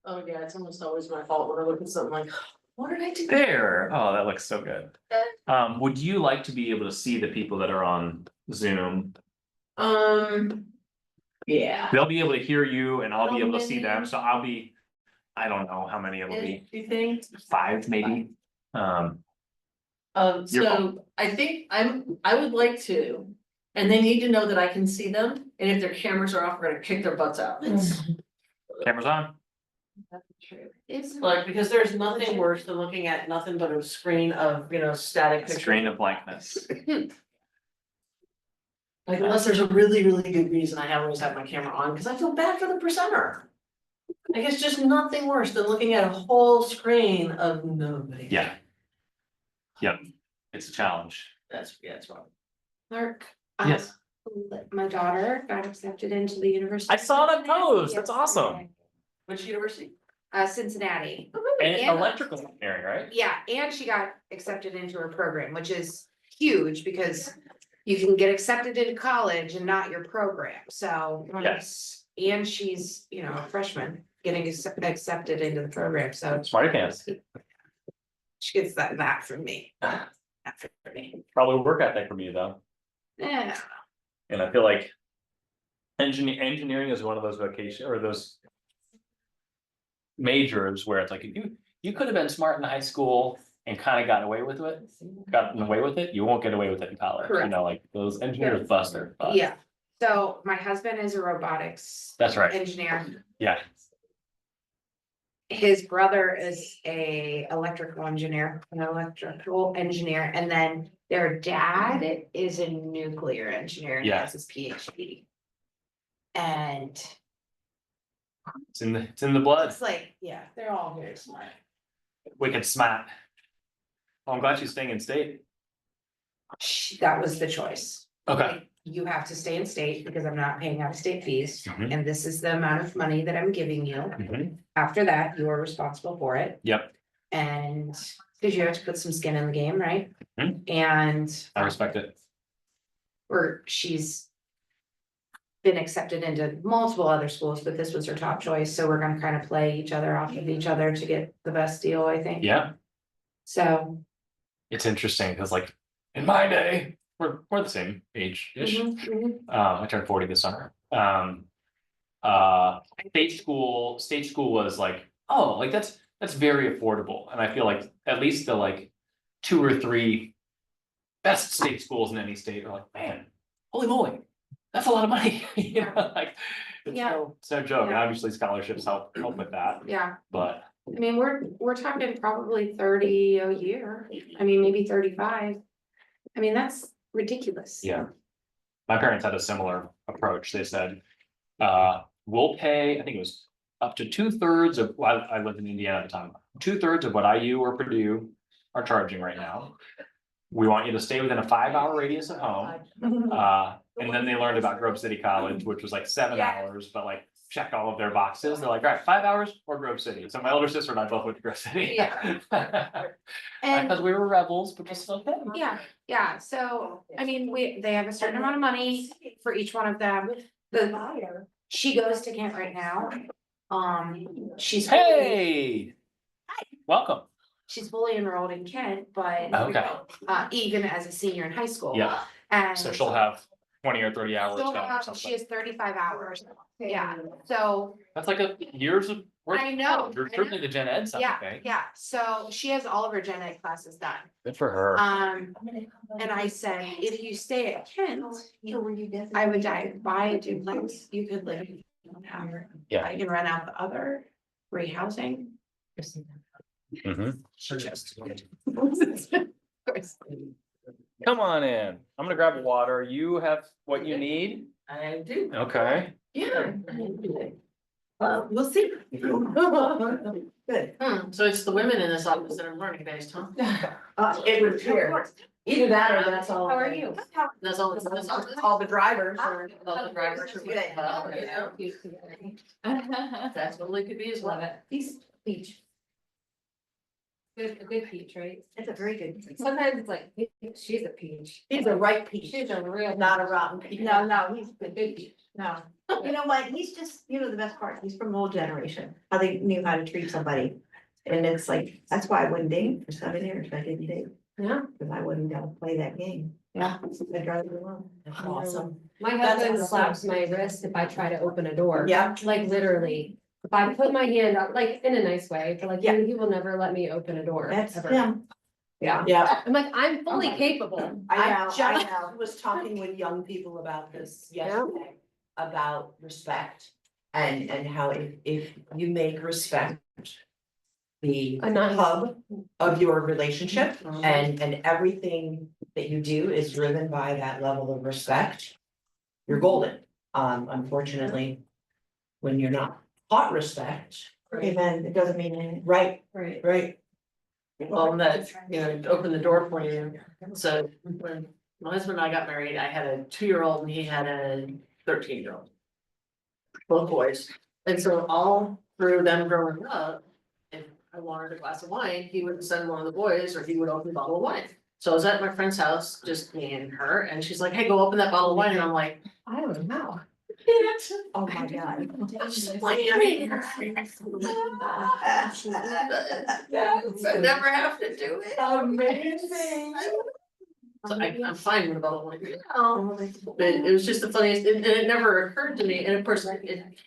Oh, yeah, it's almost always my fault when I look at something like, what did I do? There, oh, that looks so good. Would you like to be able to see the people that are on Zoom? Yeah. They'll be able to hear you and I'll be able to see them, so I'll be, I don't know how many it'll be, You think? 5 maybe. Your So fault. I think I would like to, and they need to know that I can see them, and if their cameras are off, we're gonna kick their butts out. Cameras on? It's like, because there's nothing worse than looking at nothing but a screen of, static pictures. Screen of blankness. Like, unless there's a really, really good reason I always have my camera on, because I feel bad for the presenter. Like, it's just nothing worse than looking at a whole screen of nobody. Yeah. Yep, it's a challenge. That's wrong. Mark. Yes. My daughter got accepted into the University. I saw that post, that's awesome. Which university? Cincinnati. And And- electrical engineering, right? Yeah, and she got accepted into her program, which is huge because you can get accepted into college and not your program, so. Yes. And she's, a freshman getting accepted into the program, so Smarty pants. she gets that from me. Not from me. Probably work ethic from you though. Yeah. And I feel like engineering is one of those vocation or those majors where it's like you could have been smart in high school and kind of gotten away with it. You won't get away with it in college. Correct. Like those engineers bust their butt. Yeah, so my husband is a robotics That's right. engineer. Yeah. His brother is an electrical engineer, and then their dad is a nuclear engineer and Yeah. has his PhD. And It's in the blood. it's like, yeah, they're all very smart. Wicked smart. Well, I'm glad she's staying in state. That was the choice. Okay. Like, you have to stay in state because I'm not paying out of state fees, Mhm. and this is the amount of money that I'm giving you. Mhm. After that, you are responsible for it. Yep, And because you have to put some skin in the game, right? Mhm. And I respect it. she's been accepted into multiple other schools, but this was her top choice, so we're gonna kind of play each other off of each other to get the best deal, I think. Yeah, So. it's interesting because like in my day, we're the same age-ish. I turned 40 this summer. State school was like, oh, like that's very affordable. And I feel like at least the like 2 or 3 best state schools in any state are like, man, holy moly, that's a lot of money. Like it's no joke. And obviously scholarships help with that. Yeah, But I mean, we're talking probably 30 a year, I mean, maybe 35. I mean, that's ridiculous. yeah, my parents had a similar approach. They said, we'll pay, I think it was up to 2/3 of, well, I lived in Indiana at the time, 2/3 of what IU or Purdue are charging right now. We want you to stay within a 5-hour radius of home. And then they learned about Grove City College, which was like 7 hours, but like check all of their boxes. They're like, all right, 5 hours or Grove City. So my older sister and I both went to Grove City. Yeah. Because And we were rebels, but just okay. yeah, so, I mean, they have a certain amount of money for each one of them. She goes to Kent right now. She's. Hey, welcome. She's fully enrolled in Kent, but Okay. Even as a senior in high school. Yeah. And. So she'll have 20 or 30 hours. She'll done or have- something. She has 35 hours, yeah, so, That's like a years of work. I know, You're I certainly the gen ed side, yeah, okay? yeah, so she has all of her gen ed classes done. Good for her. And I said, if you stay at Kent, I would buy a duplex, you could live. Yeah. I can rent out the other rehousing. Mhm. Just. Come on in. I'm gonna grab water. You have what you need? I do. Okay. Yeah. We'll see. Good. So it's the women in this office that are learning based, huh? It would appear. Either that or that's all. How are you? That's all the drivers or all the drivers are good. That's what it could be as well. These beach. A good peach, right? It's a very good. Sometimes it's like, she's a peach. He's a ripe peach. She's a real. Not a rotten peach. No, he's A good peach. no. You know what? He's just, the best part, he's from old generation, how they knew how to treat somebody. And it's like, that's why I wouldn't date for 7 years. I didn't date, Yeah. because I wouldn't play that game. Yeah. I'd rather be alone. Awesome. My That's husband awesome. slaps my wrist if I try to open a door. Yeah. Like literally, if I put my hand up, like in a nice way, but like Yeah. he will never let me open a door. That's ever. him. Yeah. Yeah. I'm like, I'm fully capable. I just know. was talking with young people about this yesterday, about respect. And how if you make respect the A nice- hub of your relationship and everything that you do is driven by that level of respect, you're golden. Unfortunately, when you're not taught respect, Okay, then it doesn't mean anything. right, Right. right. Well, that, open the door for you. So when my husband and I got married, I had a 2-year-old and he had a 13-year-old. Both boys. And so all through them growing up, if I wanted a glass of wine, he would send one of the boys or he would open a bottle of wine. So I was at my friend's house, just me and her, and she's like, hey, go open that bottle of wine. And I'm like, I don't know. Oh, my God. I never have to do it. Amazing. So I'm fine with a bottle of wine. But it was just the funniest, and it never occurred to me, and of course,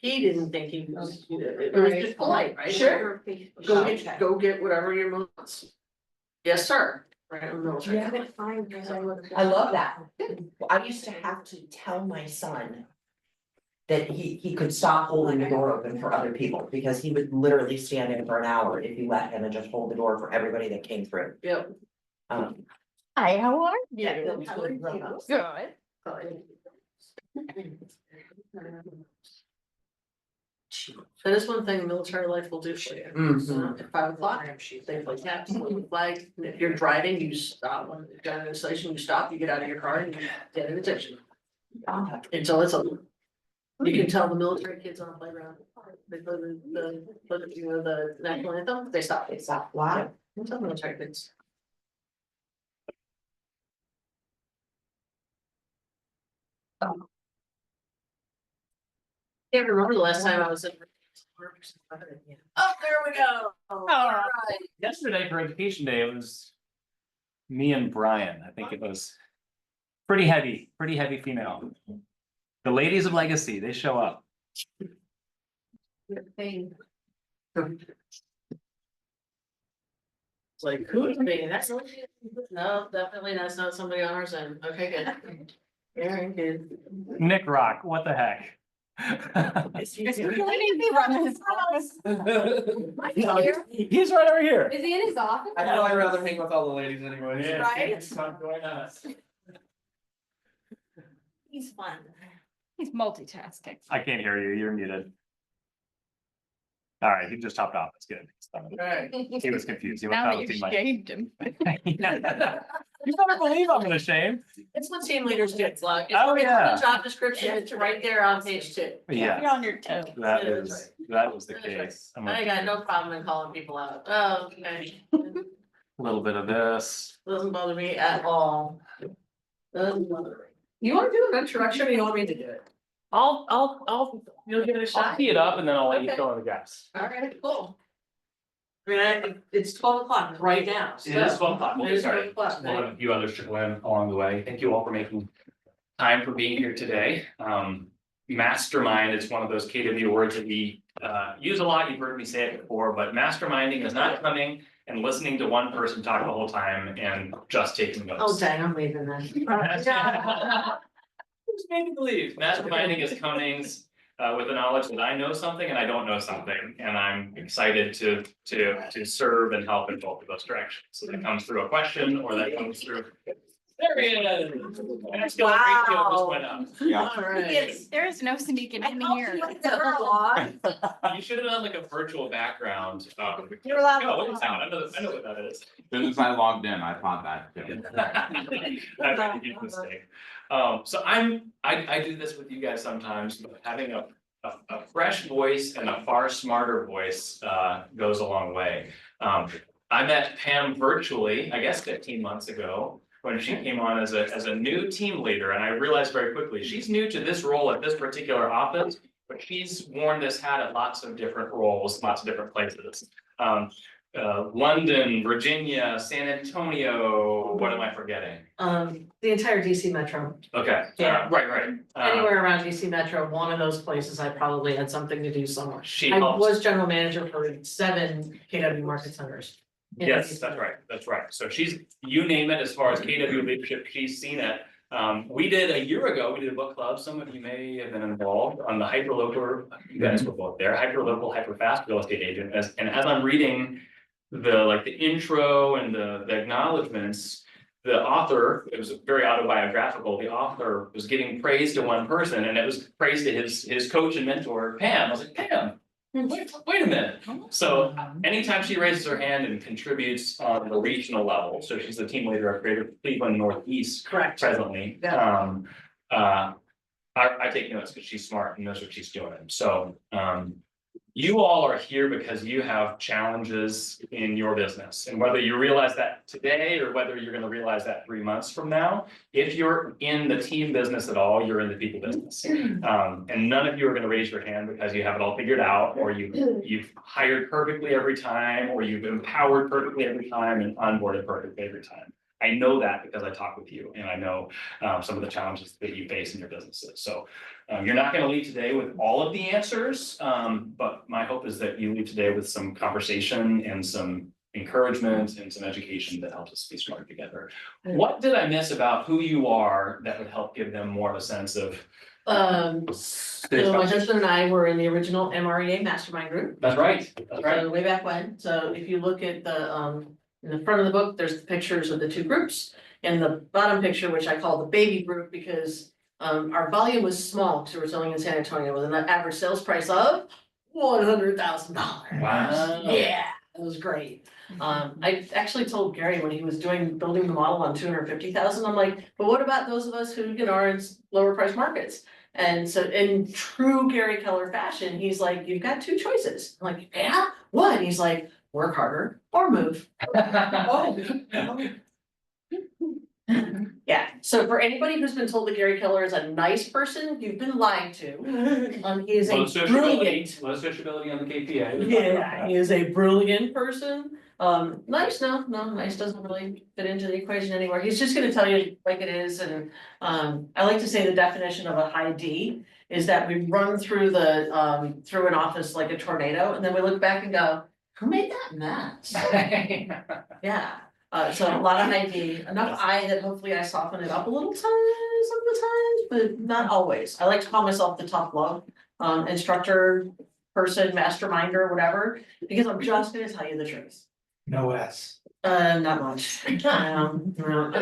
he didn't think he was, it was just polite, right? Sure. Go get whatever your mom wants. Yes, sir. Right, I'm military. I love that. I used to have to tell my son that he could stop holding the door open for other people, because he would literally stand in for an hour if you let him and just hold the door for everybody that came through. Yep. Hi, how are Yeah. you? Good. That is one thing military life will do for you. Mhm. At 5 o'clock, they play taps, flag, if you're driving, you stop, when you're down at the station, you stop, you get out of your car and you get an attention. And so it's a. You can tell the military kids on the playground, they play the national anthem, they stop. Wow. You can tell military kids. Can't remember the last time I was in. Oh, there we go. All right. Yesterday for Education Day, it was me and Brian. I think it was pretty heavy female. The ladies of legacy, they show up. Thing. It's like, who is being, that's, no, definitely, that's not somebody on our Zoom, okay, good. Very good. Nick Rock, what the heck? He's running his office. He's right over here. Is he in his office? I'd probably rather hang with all the ladies anyway. Right? Not going on. He's fun. He's multitasking. I can't hear you, you're muted. All right, he just hopped off, that's good. Alright. He was confused. He Now that was you like, shaved him. you better believe I'm gonna shame. It's what team leaders do, it's like, Oh, it's yeah. the job description, it's right there on page 2. Yeah, You're on your toes. that was the case. I'm I like, got no problem in calling people out, oh, okay, a little bit of this. doesn't bother me at all. Doesn't bother me. You wanna do an introduction or you want me to do it? You'll give it a I'll shot? tee it up and then I'll let you Okay. fill in the gaps. Alright, cool. I mean, it's 12 o'clock right now. It is 12 o'clock. It is 12 o'clock. We'll have a few others trickle in along the way. Thank you all for making time for being here today. Mastermind is one of those KW words that we use a lot. You've heard me say it before, but masterminding is not coming and listening to one person talk the whole time and just taking notes. Oh, dang, I'm leaving then. Who's made me believe? Masterminding is comings with the knowledge that I know something and I don't know something, and I'm excited to serve and help in both of those directions. So that comes through a question or that comes through. There he is. And our skill ratio just went up. Yeah. Alright. There is no sneaking in here. You should have done like a virtual background. You're allowed. No, it's out. I know what that is. As soon as I logged in, I thought that too. That's a huge mistake. So I do this with you guys sometimes, but having a fresh voice and a far smarter voice goes a long way. I met Pam virtually, I guess 15 months ago, when she came on as a new team leader, and I realized very quickly, she's new to this role at this particular office, but she's worn this hat at lots of different roles, lots of different places. London, Virginia, San Antonio, what am I forgetting? The entire DC Metro, Okay, Yeah. right. anywhere around DC Metro, one of those places I probably had something to do somewhere. She I helps. was general manager for 7 KW market centers. in Yes, DC. that's right. So she's, you name it, as far as KW leadership, she's seen it. We did a year ago, we did a book club, some of you may have been involved on the hyperlocal, you guys were both there, hyperlocal, hyperfast real estate agent, and as I'm reading the intro and the acknowledgements, the author, it was very autobiographical, the author was giving praise to one person, and it was praise to his coach and mentor, Pam. I was like, Pam, wait a minute. So anytime she raises her hand and contributes on the regional level, so she's the team leader of Greater Cleveland Northeast Correct. presently. I take notes because she's smart and knows what she's doing. So you all are here because you have challenges in your business, and whether you realize that today or whether you're going to realize that 3 months from now, if you're in the team business at all, you're in the people business. And none of you are going to raise your hand because you have it all figured out, or you've hired perfectly every time, or you've empowered perfectly every time and onboarded perfectly every time. I know that because I talk with you, and I know some of the challenges that you face in your businesses. So you're not going to leave today with all of the answers, but my hope is that you leave today with some conversation and some encouragement and some education that helps us be stronger together. What did I miss about who you are that would help give them more of a sense of? So my husband and I were in the original MREA Mastermind group. That's right, So way back when, so if you look at in the front of the book, there's the pictures of the 2 groups. And the bottom picture, which I call the baby group, because our volume was small, because we were selling in San Antonio with an average sales price of $100,000. Wow. Yeah, it was great. I actually told Gary when he was building the model on 250,000, I'm like, but what about those of us who, are in lower price markets? And so in true Gary Keller fashion, he's like, you've got 2 choices. I'm like, yeah, what? He's like, work harder or move. Yeah, so for anybody who's been told that Gary Keller is a nice person, you've been lied to. He is a brilliant. Low sociability on the KPI. Yeah, he is a brilliant person. Nice, no, nice doesn't really fit into the equation anywhere. He's just gonna tell you like it is, and I like to say the definition of a high D is that we run through through an office like a tornado, and then we look back and go, who made that mess? Yeah, so a lot of high D, enough I that hopefully I soften it up a little some of the times, but not always. I like to call myself the tough love instructor, person, masterminder, whatever, because I'm just gonna tell you the truth. No S. Not much. No.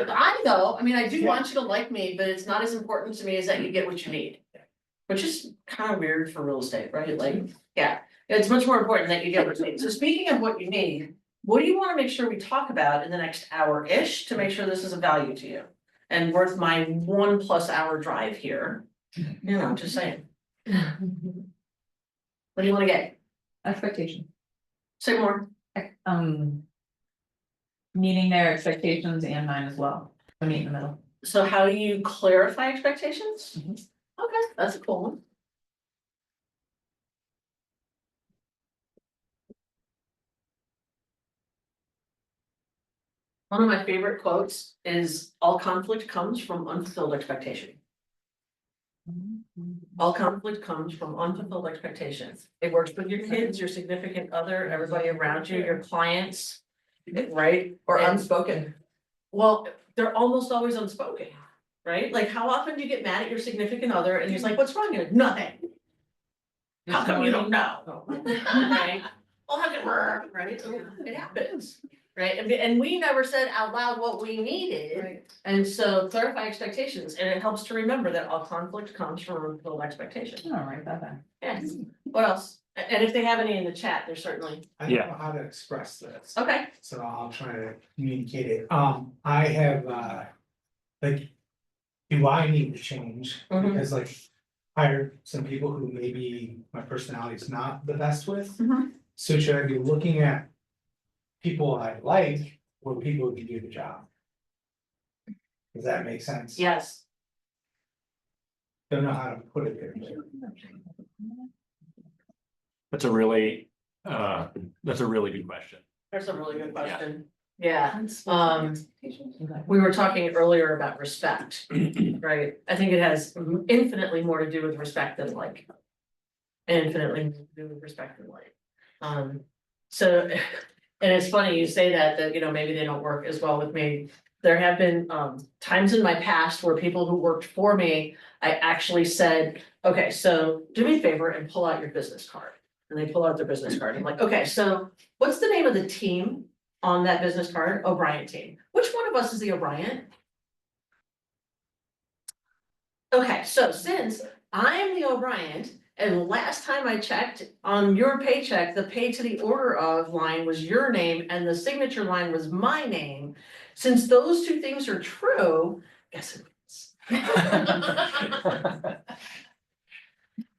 I know, I mean, I do want you to like me, but it's not as important to me as that you get what you need. Which is kind of weird for real estate, right? Like, yeah, it's much more important that you get what you need. So speaking of what you need, what do you want to make sure we talk about in the next hour-ish to make sure this is of value to you? And worth my 1+ hour drive here, just saying. What do you want to get? Expectation. Say more. Meeting their expectations and mine as well. I meet in the middle. So how do you clarify expectations? Okay, that's a cool one. One of my favorite quotes is, all conflict comes from unfulfilled expectation. All conflict comes from unfulfilled expectations. It works with your kids, your significant other, everybody around you, your clients, right? Or And- unspoken. Well, they're almost always unspoken, right? Like, how often do you get mad at your significant other and he's like, what's wrong? You're like, nothing. How come you don't know? Right? Well, how can, right? It happens, right? And we never said out loud what we needed. And so clarify expectations, and it helps to remember that all conflict comes from unfulfilled expectation. All right, bye bye. Yes. What else? And if they have any in the chat, there's certainly, I don't know how to express this, okay. so I'll try to communicate it. I have, like, do I need to change? Mhm. Because like, hired some people who maybe my personality is not the best with. Mhm. So should I be looking at people I like were people who can do the job. Does that make sense? Yes, Don't know how to put it there. That's a really good question. that's a really good question. Yeah, we were talking earlier about respect, right? I think it has infinitely more to do with respect than like. Infinitely more to do with respect than like. So, and it's funny you say that, you know, maybe they don't work as well with me. There have been times in my past where people who worked for me, I actually said, okay, so do me a favor and pull out your business card. And they pull out their business card. I'm like, okay, so what's the name of the team on that business card? O'Brien team. Which one of us is the O'Brien? Okay, so since I am the O'Brien, and last time I checked on your paycheck, the pay to the order of line was your name and the signature line was my name. Since those two things are true, guess who wins?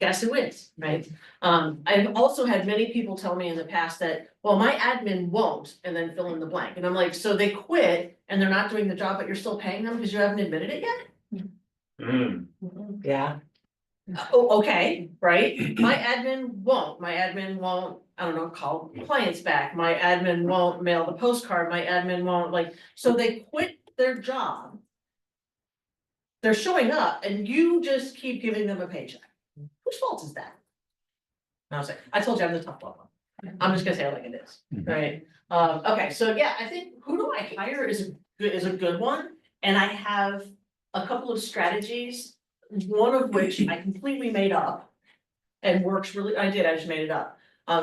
Guess who wins, right? I've also had many people tell me in the past that, well, my admin won't, and then fill in the blank. And I'm like, so they quit and they're not doing the job, but you're still paying them because you haven't admitted it yet? Mm. Yeah. Oh, okay, right? My admin won't, I don't know, call clients back, my admin won't mail the postcard, my admin won't like, so they quit their job. They're showing up and you just keep giving them a paycheck. Whose fault is that? And I was like, I told you I'm the tough one. I'm just gonna say it like it is, right? Okay, so yeah, I think who do I hire is a good one, and I have a couple of strategies. One of which I completely made up and works really, I just made it up.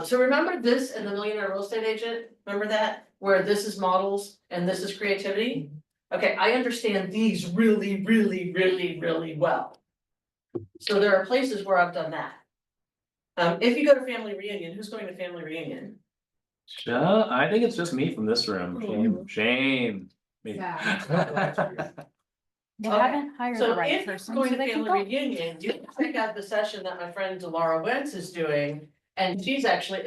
So remember this and the Millionaire Real Estate Agent, remember that? Where this is models and this is creativity? Okay, I understand these really, really, really, really well. So there are places where I've done that. If you go to family reunion, who's going to family reunion? I think it's just me from this room. Shame. Me. They Okay, haven't hired the So right if you're person, going so to they can family go. reunion, you can check out the session that my friend Delara Wentz is doing. And she's actually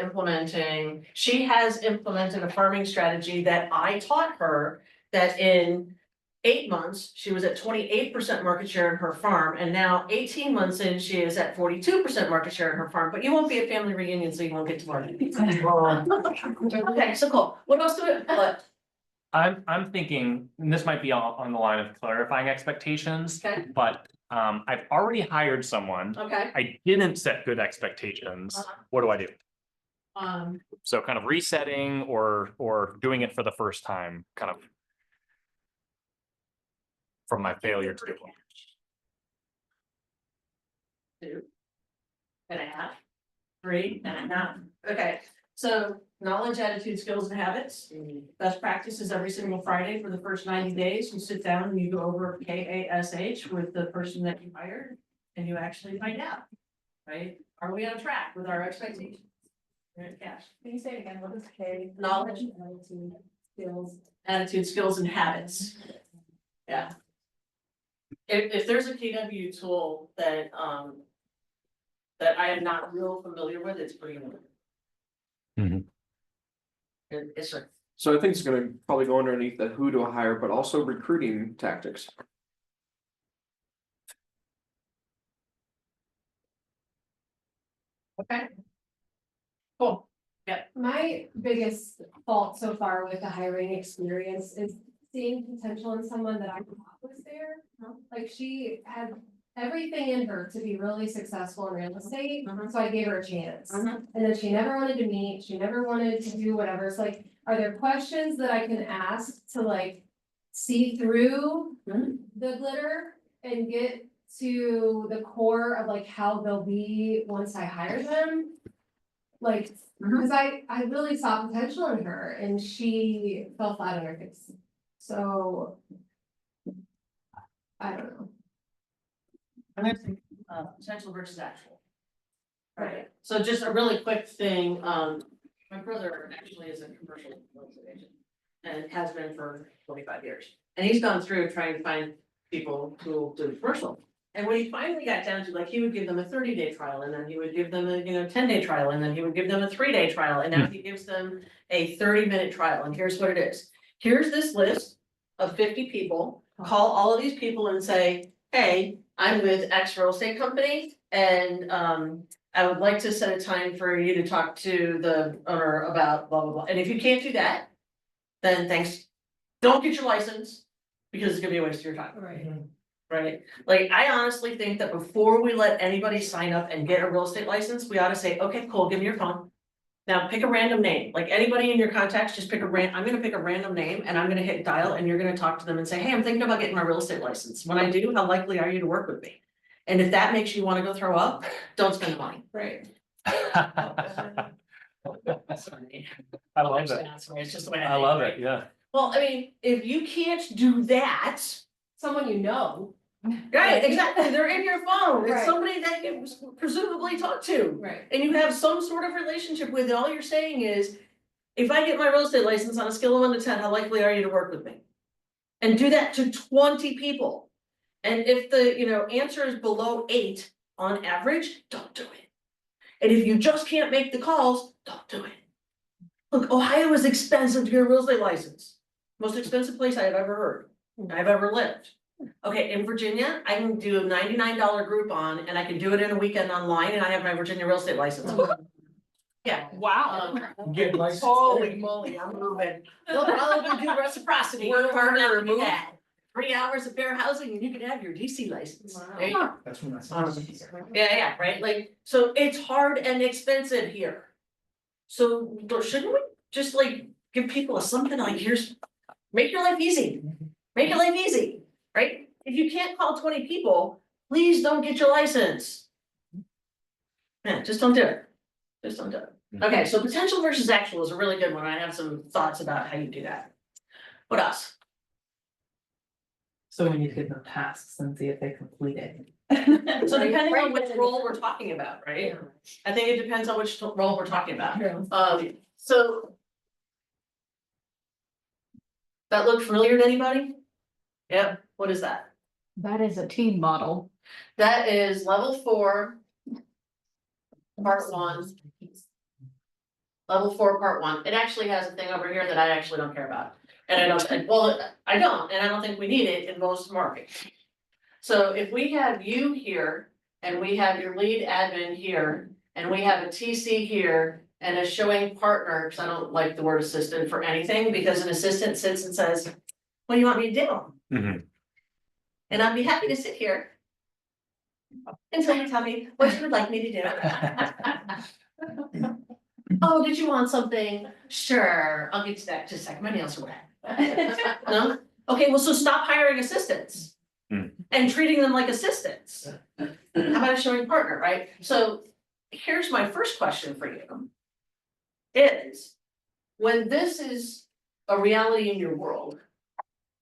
she has implemented a farming strategy that I taught her, that in 8 months, she was at 28% market share in her farm. And now 18 months in, she is at 42% market share in her farm, but you won't be at family reunion, so you won't get to learn. Okay, so cool. What else do we, I'm thinking, and this might be on the line of clarifying expectations, okay, but I've already hired someone. okay. I didn't set good expectations. What do I do? Um, So kind of resetting or doing it for the first time, kind of from my failure to do it. 2.5, 3.5, okay, so knowledge, attitude, skills and habits. Best practices every single Friday for the first 90 days, you sit down and you go over KASH with the person that you hired. And you actually find out, right? Are we on track with our expectations? Right, Cash. Can you say it again? What is K? Knowledge. Attitude, skills. Attitude, skills and habits. Yeah. If there's a KW tool that that I am not real familiar with, it's pretty good. Mhm. It's a, So I think it's gonna probably go underneath the who to hire, but also recruiting tactics. okay. Cool. My biggest fault so far with the hiring experience is seeing potential in someone that I thought was there. Like she had everything in her to be really successful in real estate, so I gave her a chance. And then she never wanted to meet, she never wanted to do whatever. It's like, are there questions that I can ask to like see through the glitter and get to the core of like how they'll be once I hire them? Like, because I really saw potential in her and she fell flat on her face. So. I don't know. I'm gonna think, potential versus actual. Right, so just a really quick thing, my brother actually is a commercial real estate agent. And has been for 25 years, and he's gone through trying to find people who will do commercial. And when he finally got down to like, he would give them a 30-day trial, and then he would give them a, 10-day trial, and then he would give them a 3-day trial, and now he gives them a 30-minute trial, and here's what it is. Here's this list of 50 people, call all of these people and say, hey, I'm with X real estate company, and I would like to set a time for you to talk to the owner about blah, blah, blah, and if you can't do that, then thanks, don't get your license, because it's gonna be a waste of your time. Right. Right, like, I honestly think that before we let anybody sign up and get a real estate license, we ought to say, okay, cool, give me your phone. Now pick a random name, like anybody in your contacts, just pick I'm gonna pick a random name and I'm gonna hit dial and you're gonna talk to them and say, hey, I'm thinking about getting my real estate license. When I do, how likely are you to work with me? And if that makes you wanna go throw up, don't spend the money. Right. Sorry. I love it. It's just the way I love it, yeah. Well, I mean, if you can't do that. Someone you know. Right, exactly, they're in your phone, it's Right. somebody that you presumably talk to. Right. And you have some sort of relationship with, and all you're saying is, if I get my real estate license on a scale of 1 to 10, how likely are you to work with me? And do that to 20 people. And if the, answer is below 8 on average, don't do it. And if you just can't make the calls, don't do it. Look, Ohio is expensive to get a real estate license. Most expensive place I have ever heard, I've ever lived. Okay, in Virginia, I can do a $99 Groupon and I can do it in a weekend online and I have my Virginia real estate license. Yeah. Wow. Get licensed. Holy moly, I'm moving. Look, I'll even do reciprocity. Work harder, move. 3 hours of fair housing and you can have your DC license. There you go. That's when I saw. Yeah, right, like, so it's hard and expensive here. So shouldn't we just like give people something like, make your life easy, make your life easy, right? If you can't call 20 people, please don't get your license. Yeah, just don't do it, just don't do it. Okay, so potential versus actual is a really good one, I have some thoughts about how you do that. What else? So we need to give them tasks and see if they complete it. So depending on which role we're talking about, right? I think it depends on which role we're talking about. So. That look familiar to anybody? Yep, what is that? That is a team model. That is level 4. Part 1. Level 4, part 1. It actually has a thing over here that I actually don't care about. And I don't, I don't, and I don't think we need it in most markets. So if we have you here, and we have your lead admin here, and we have a TC here, and a showing partner, because I don't like the word assistant for anything, because an assistant sits and says, what do you want me to do? Mhm. And I'd be happy to sit here until you tell me what you would like me to do. Oh, did you want something? Sure, I'll get to that in just a second, my nails are wet. No? Okay, well, so stop hiring assistants. Mm. And treating them like assistants. How about a showing partner, right? So here's my first question for you. Is, when this is a reality in your world.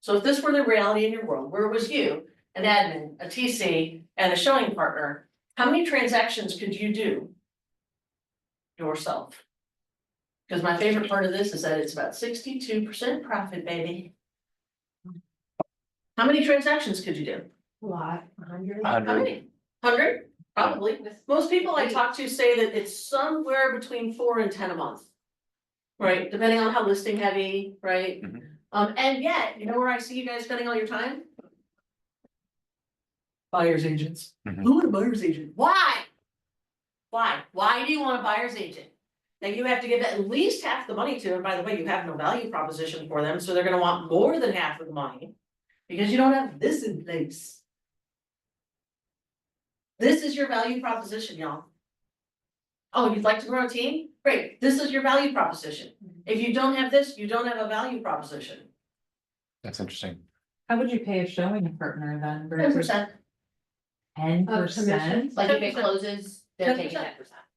So if this were the reality in your world, where it was you, an admin, a TC, and a showing partner, how many transactions could you do yourself? Because my favorite part of this is that it's about 62% profit, baby. How many transactions could you do? A lot, 100. How many? 100? Probably. Most people I talk to say that it's somewhere between 4 and 10 a month. Right, depending on how listing heavy, right? Mhm. And yet, you know where I see you guys spending all your time? Buyer's agents. Mhm. Who would a buyer's agent? Why? Why do you want a buyer's agent? Now you have to give at least half the money to, and by the way, you have no value proposition for them, so they're gonna want more than half of the money. Because you don't have this in place. This is your value proposition, y'all. Oh, you'd like to grow a team? Great, this is your value proposition. If you don't have this, you don't have a value proposition. That's interesting. How would you pay a showing partner then 10%. 10%? Like if it closes, they're taking 10%.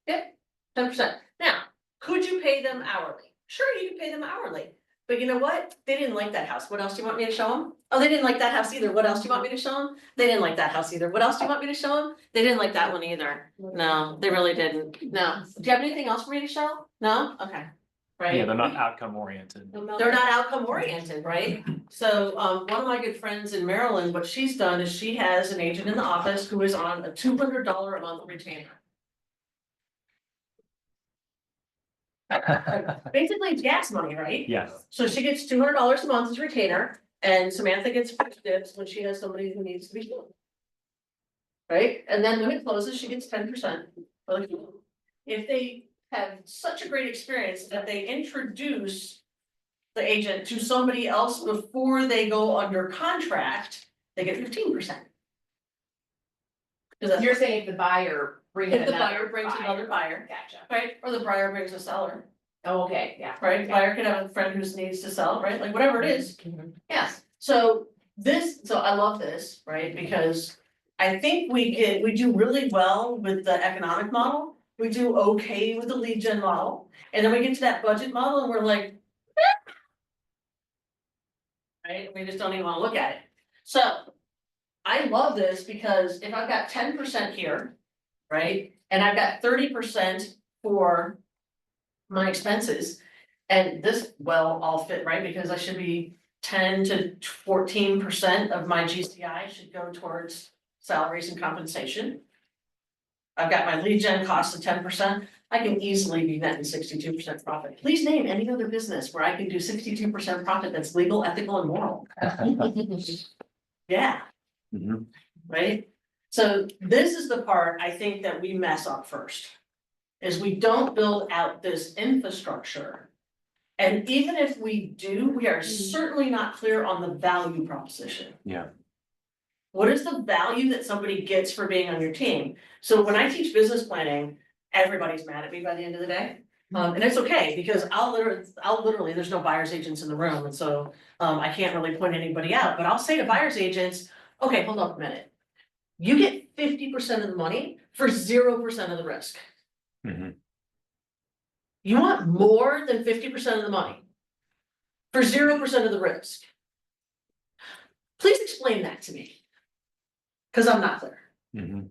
Yep, 10%. Now, could you pay them hourly? Sure, you can pay them hourly. But you know what? They didn't like that house. What else do you want me to show them? Oh, they didn't like that house either. What else do you want me to show them? They didn't like that house either. What else do you want me to show them? They didn't like that one either. No, they really didn't. No. Do you have anything else for me to show? No? Okay. right? Yeah, they're not outcome oriented. They're not outcome oriented, right? So, one of my good friends in Maryland, what she's done is she has an agent in the office who is on a $200 a month retainer. Basically, it's gas money, right? Yes. So she gets $200 a month as retainer, and Samantha gets first dibs when she has somebody who needs to be sold. Right, and then when it closes, she gets 10%. If they have such a great experience that they introduce the agent to somebody else before they go under contract, they get 15%. You're saying if the buyer brings If the another buyer brings another buyer, Gotcha. right, or the buyer brings a seller, Oh, okay, yeah. right, buyer could have a friend who needs to sell, right, like whatever it is. Yes, so I love this, right, because I think we do really well with the economic model. We do okay with the lead gen model, and then we get to that budget model and we're like. Right, we just don't even wanna look at it. So. I love this because if I've got 10% here, right, and I've got 30% for my expenses. And this will all fit, right, because I should be 10 to 14% of my GCI should go towards salaries and compensation. I've got my lead gen costs of 10%, I can easily be netting 62% profit. Please name any other business where I can do 62% profit that's legal, ethical, and moral. Yeah. Mhm. Right? So this is the part I think that we mess up first. Is we don't build out this infrastructure. And even if we do, we are certainly not clear on the value proposition. Yeah. What is the value that somebody gets for being on your team? So when I teach business planning, everybody's mad at me by the end of the day. And it's okay, because I'll literally, there's no buyer's agents in the room, and so I can't really point anybody out, but I'll say to buyer's agents, okay, hold on a minute. You get 50% of the money for 0% of the risk. Mhm. You want more than 50% of the money for 0% of the risk. Please explain that to me. Cause I'm not clear. Mhm.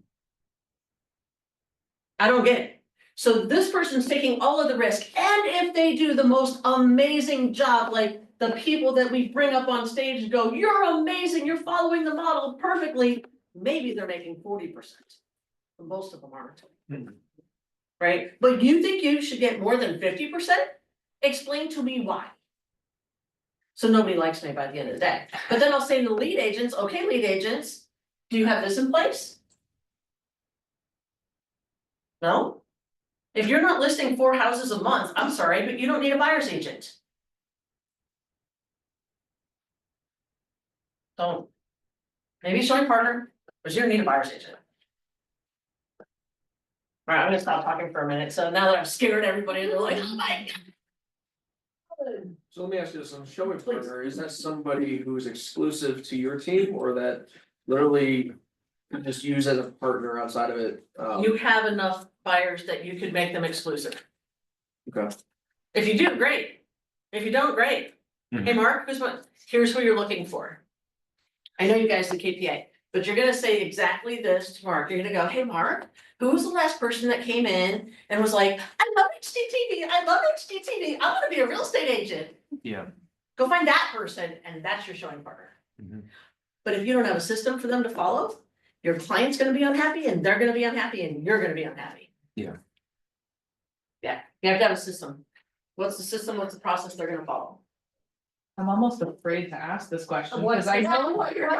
I don't get it. So this person's taking all of the risk, and if they do the most amazing job, like the people that we bring up on stage go, you're amazing, you're following the model perfectly, maybe they're making 40%. Most of them aren't. Mhm. Right? But you think you should get more than 50%? Explain to me why. So nobody likes me by the end of the day. But then I'll say to the lead agents, okay, lead agents, do you have this in place? No? If you're not listing 4 houses a month, I'm sorry, but you don't need a buyer's agent. Don't. Maybe showing partner, but you don't need a buyer's agent. All right, I'm gonna stop talking for a minute. So now that I've scared everybody, they're like, oh my God. So let me ask you this, on showing partner, is that somebody who's exclusive to your team or that literally you just use as a partner outside of it? You have enough buyers that you could make them exclusive. Okay. If you do, great. If you don't, great. Hey, Mark, here's who you're looking for. I know you guys do KPA, but you're gonna say exactly this to Mark. You're gonna go, hey, Mark, who was the last person that came in and was like, I love HGTV, I love HGTV, I wanna be a real estate agent. Yeah. Go find that person, and that's your showing partner. Mhm. But if you don't have a system for them to follow, your client's gonna be unhappy, and they're gonna be unhappy, and you're gonna be unhappy. Yeah. Yeah, you have to have a system. What's the system? What's the process they're gonna follow? I'm almost afraid to ask this question, What's because I the- know what you're.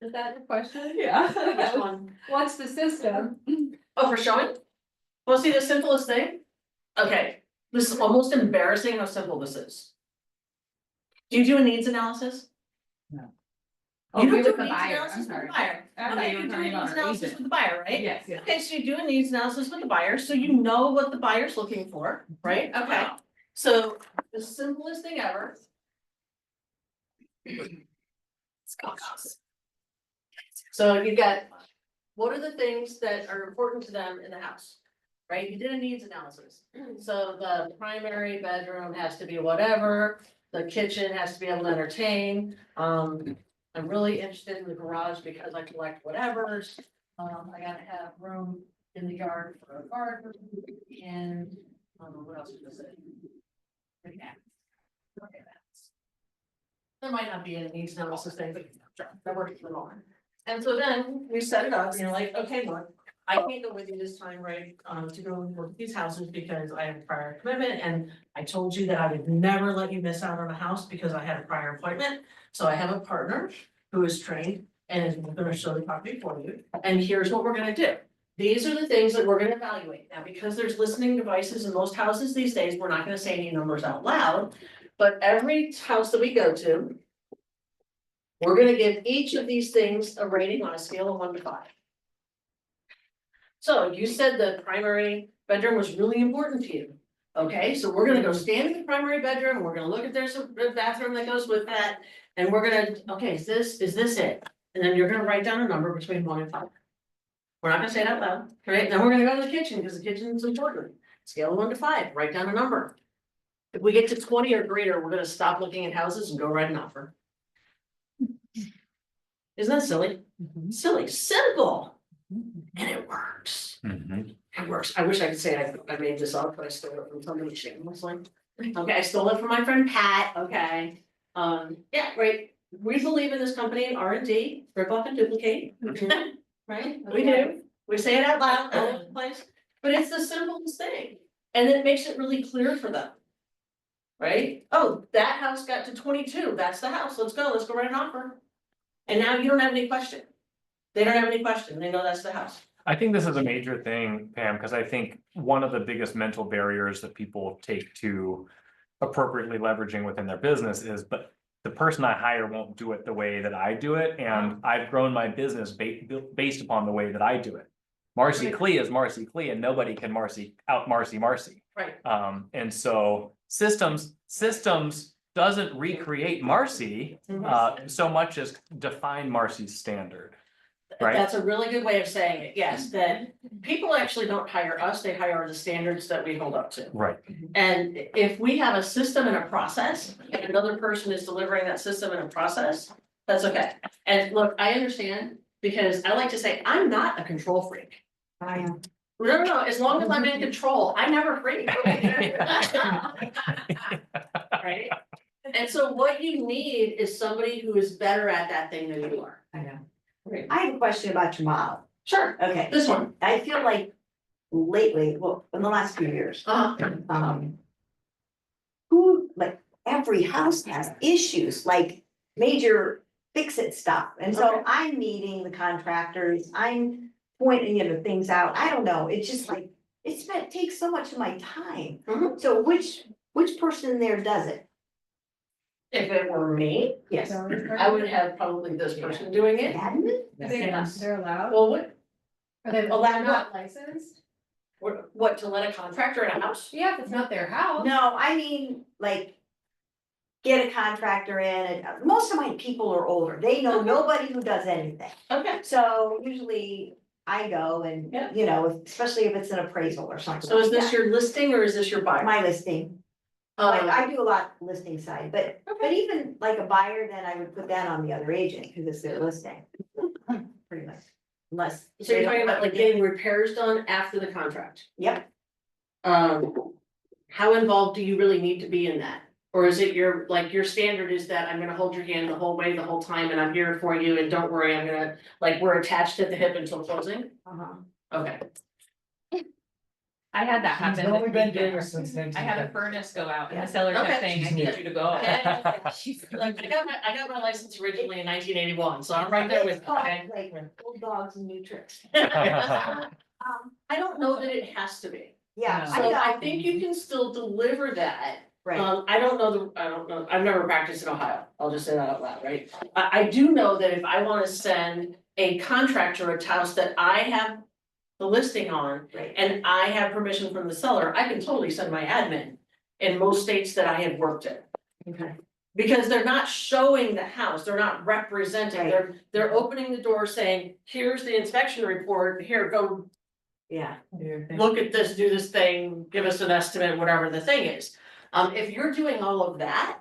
Is that your question? Yeah. Which one? What's the system? Oh, for showing? Well, see, the simplest thing? Okay, this is almost embarrassing how simple this is. Do you do a needs analysis? Oh, You don't with do the a needs buyer, analysis I'm with the sorry. buyer. I thought Okay, you were you do a talking needs about our analysis agent. with the buyer, right? Yes, yes. Okay, so you do a needs analysis with the buyer, so you know what the buyer's looking for, right? Okay, so the simplest thing ever. So you got, what are the things that are important to them in the house? Right, you did a needs analysis, so the primary bedroom has to be whatever, the kitchen has to be able to entertain. I'm really interested in the garage because I collect whatevers. I gotta have room in the yard for a garden, and What else was it? There might not be any needs analysis thing, but that works for all. And so then we set it up, and you're like, okay, look, I can't go with you this time, right, to go work with these houses because I have a prior commitment, and I told you that I would never let you miss out on a house because I had a prior appointment. So I have a partner who is trained and is gonna show the property for you, and here's what we're gonna do. These are the things that we're gonna evaluate. Now, because there's listening devices in most houses these days, we're not gonna say any numbers out loud. But every house that we go to, we're gonna give each of these things a rating on a scale of 1 to 5. So you said the primary bedroom was really important to you. Okay, so we're gonna go stand in the primary bedroom, we're gonna look if there's a bathroom that goes with that. And we're gonna, okay, is this it? And then you're gonna write down a number between 1 and 5. We're not gonna say it out loud, right? Then we're gonna go to the kitchen, because the kitchen is important. Scale of 1 to 5, write down a number. If we get to 20 or greater, we're gonna stop looking at houses and go write an offer. Isn't that silly? Silly, simple, and it works. It works. I wish I could say I made this up, but I stole it from somebody shamelessly. Okay, I stole it from my friend Pat, okay? Yeah, right. We believe in this company in R&D, rip off and duplicate. Right? We do. We say it out loud all over the place, but it's the simplest thing. And it makes it really clear for them. Right? Oh, that house got to 22. That's the house. Let's go write an offer. And now you don't have any question. They don't have any question. They know that's the house. I think this is a major thing, Pam, because I think one of the biggest mental barriers that people take to appropriately leveraging within their business is, but the person I hire won't do it the way that I do it, and I've grown my business based upon the way that I do it. Marcy Clee is Marcy Clee, and nobody can Marcy Marcy. Right. And so systems doesn't recreate Marcy so much as define Marcy's standard. Right. That's a really good way of saying it. Yes, that people actually don't hire us, they hire the standards that we hold up to. Right. And if we have a system and a process, and another person is delivering that system and a process, that's okay. And look, I understand, because I like to say, I'm not a control freak. I am. No, as long as I'm in control, I never freak. Right? And so what you need is somebody who is better at that thing than you are. I know. Right. I have a question about your model. Sure, Okay, this one. I feel like lately, well, in the last few years, like every house has issues, like major fix-it stuff. And so Okay. I'm meeting the contractors, I'm pointing things out. I don't know, it's just like, it takes so much of my time. Mhm. So which person there does it? If it were me, yes, I would have probably this person doing it. Admin? They're allowed, Well, what, are they allowed not licensed? what, to let a contractor in a house? Yeah, if it's not their house. No, I mean, like, get a contractor in, and most of my people are older, they know nobody who does anything. Okay, So usually I go and, Yeah. you know, especially if it's an appraisal or something. so is like this that. your listing or is this your buyer? My listing, like, Um, I do a lot listing side, but even like a buyer, then I would put that on the other agent, because it's their listing. Pretty much, unless. so you're they talking don't about like have to getting repairs done after the contract? Yep, How involved do you really need to be in that? Or is it your standard is that I'm gonna hold your hand the whole way, the whole time, and I'm here for you, and don't worry, I'm gonna, like, we're attached at the hip until closing? Okay. I had that happen. She's only this been weekend. doing it since I had a 1910. furnace go out and Yeah. the seller Okay. kept saying, I need you to go. She's like, I got my license originally in 1981, so I'm right there with It's you, called, okay? like, old dogs and new tricks. I don't know that it has to be. Yeah, No. I So I know, think you can still deliver that. right, I don't know, I've never practiced in Ohio, I'll just say that out loud, right? I do know that if I wanna send a contractor a house that I have the listing on, right. and I have permission from the seller, I can totally send my admin in most states that I have worked in. Okay. Because they're not showing the house, they're not representing, Right. they're opening the door saying, here's the inspection report, here, go Yeah, look at this, do this thing, give us an estimate, whatever the thing is. If you're doing all of that,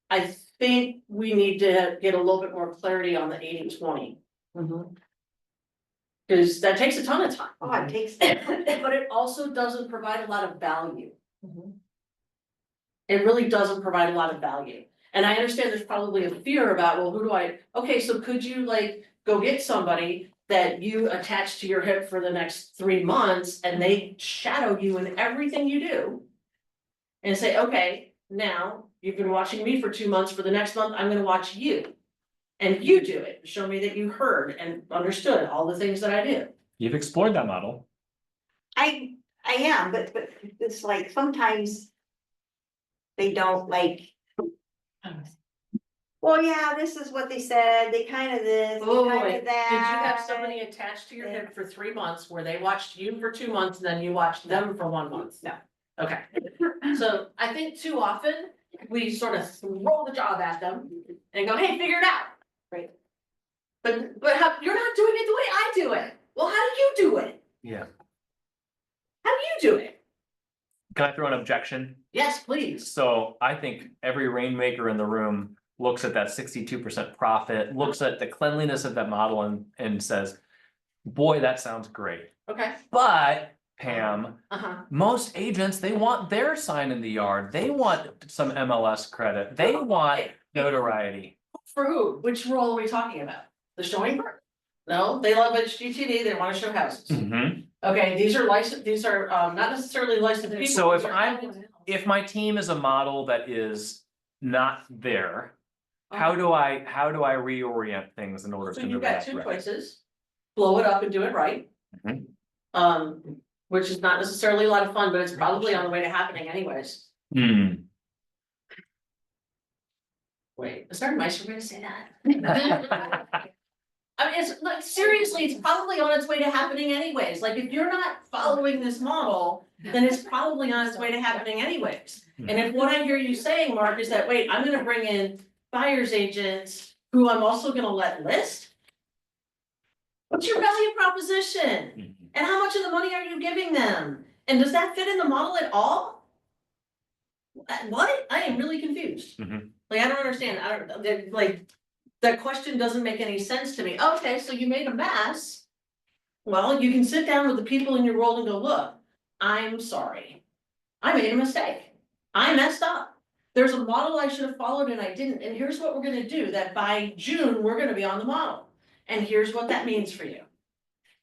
I think we need to get a little bit more clarity on the 80-20. Cause that takes a ton of time. Oh, it takes. But it also doesn't provide a lot of value. It really doesn't provide a lot of value. And I understand there's probably a fear about, well, who do I, okay, so could you like go get somebody that you attach to your hip for the next 3 months and they shadow you in everything you do? And say, okay, now you've been watching me for 2 months, for the next month, I'm gonna watch you. And you do it, show me that you heard and understood all the things that I do. You've explored that model. I am, but it's like sometimes. They don't like. Well, yeah, this is what they said, they kind of this, they Oh, kind wait, of did you have that. somebody attached to your hip for 3 months where they watched you for 2 months and then you watched them for 1 month? No. Okay, so I think too often we sort of throw the job at them and go, hey, figure it out. Right. But how, you're not doing it the way I do it. Well, how do you do it? Yeah. How do you do it? Can I throw an objection? Yes, please. So I think every rainmaker in the room looks at that 62% profit, looks at the cleanliness of that model and says, boy, that sounds great. Okay, But Pam, uh-huh. most agents, they want their sign in the yard. They want some MLS credit. They want notoriety. For who? Which role are we talking about? The showing part? No, they love HGTV, they wanna show houses. Mhm. Okay, these are licensed, these are not necessarily licensed people. So if these are I'm- companies. If my team is a model that is not there, how do I reorient things in order So to you've move got that two direction? choices, blow it up and do it right. Mhm. Which is not necessarily a lot of fun, but it's probably on the way to happening anyways. Hmm. Wait, is there a nicer way to say that? I mean, it's like, seriously, it's probably on its way to happening anyways, like, if you're not following this model, then it's probably on its way to happening anyways. And if what I hear you saying, Mark, is that, wait, I'm gonna bring in buyer's agents who I'm also gonna let list? What's your value proposition? Mhm. And how much of the money are you giving them? And does that fit in the model at all? What? I am really confused. Mhm. Like, I don't understand, like, that question doesn't make any sense to me. Okay, so you made a mess. Well, you can sit down with the people in your role and go, look, I'm sorry. I made a mistake. I messed up. There's a model I should have followed and I didn't, and here's what we're gonna do, that by June, we're gonna be on the model. And here's what that means for you.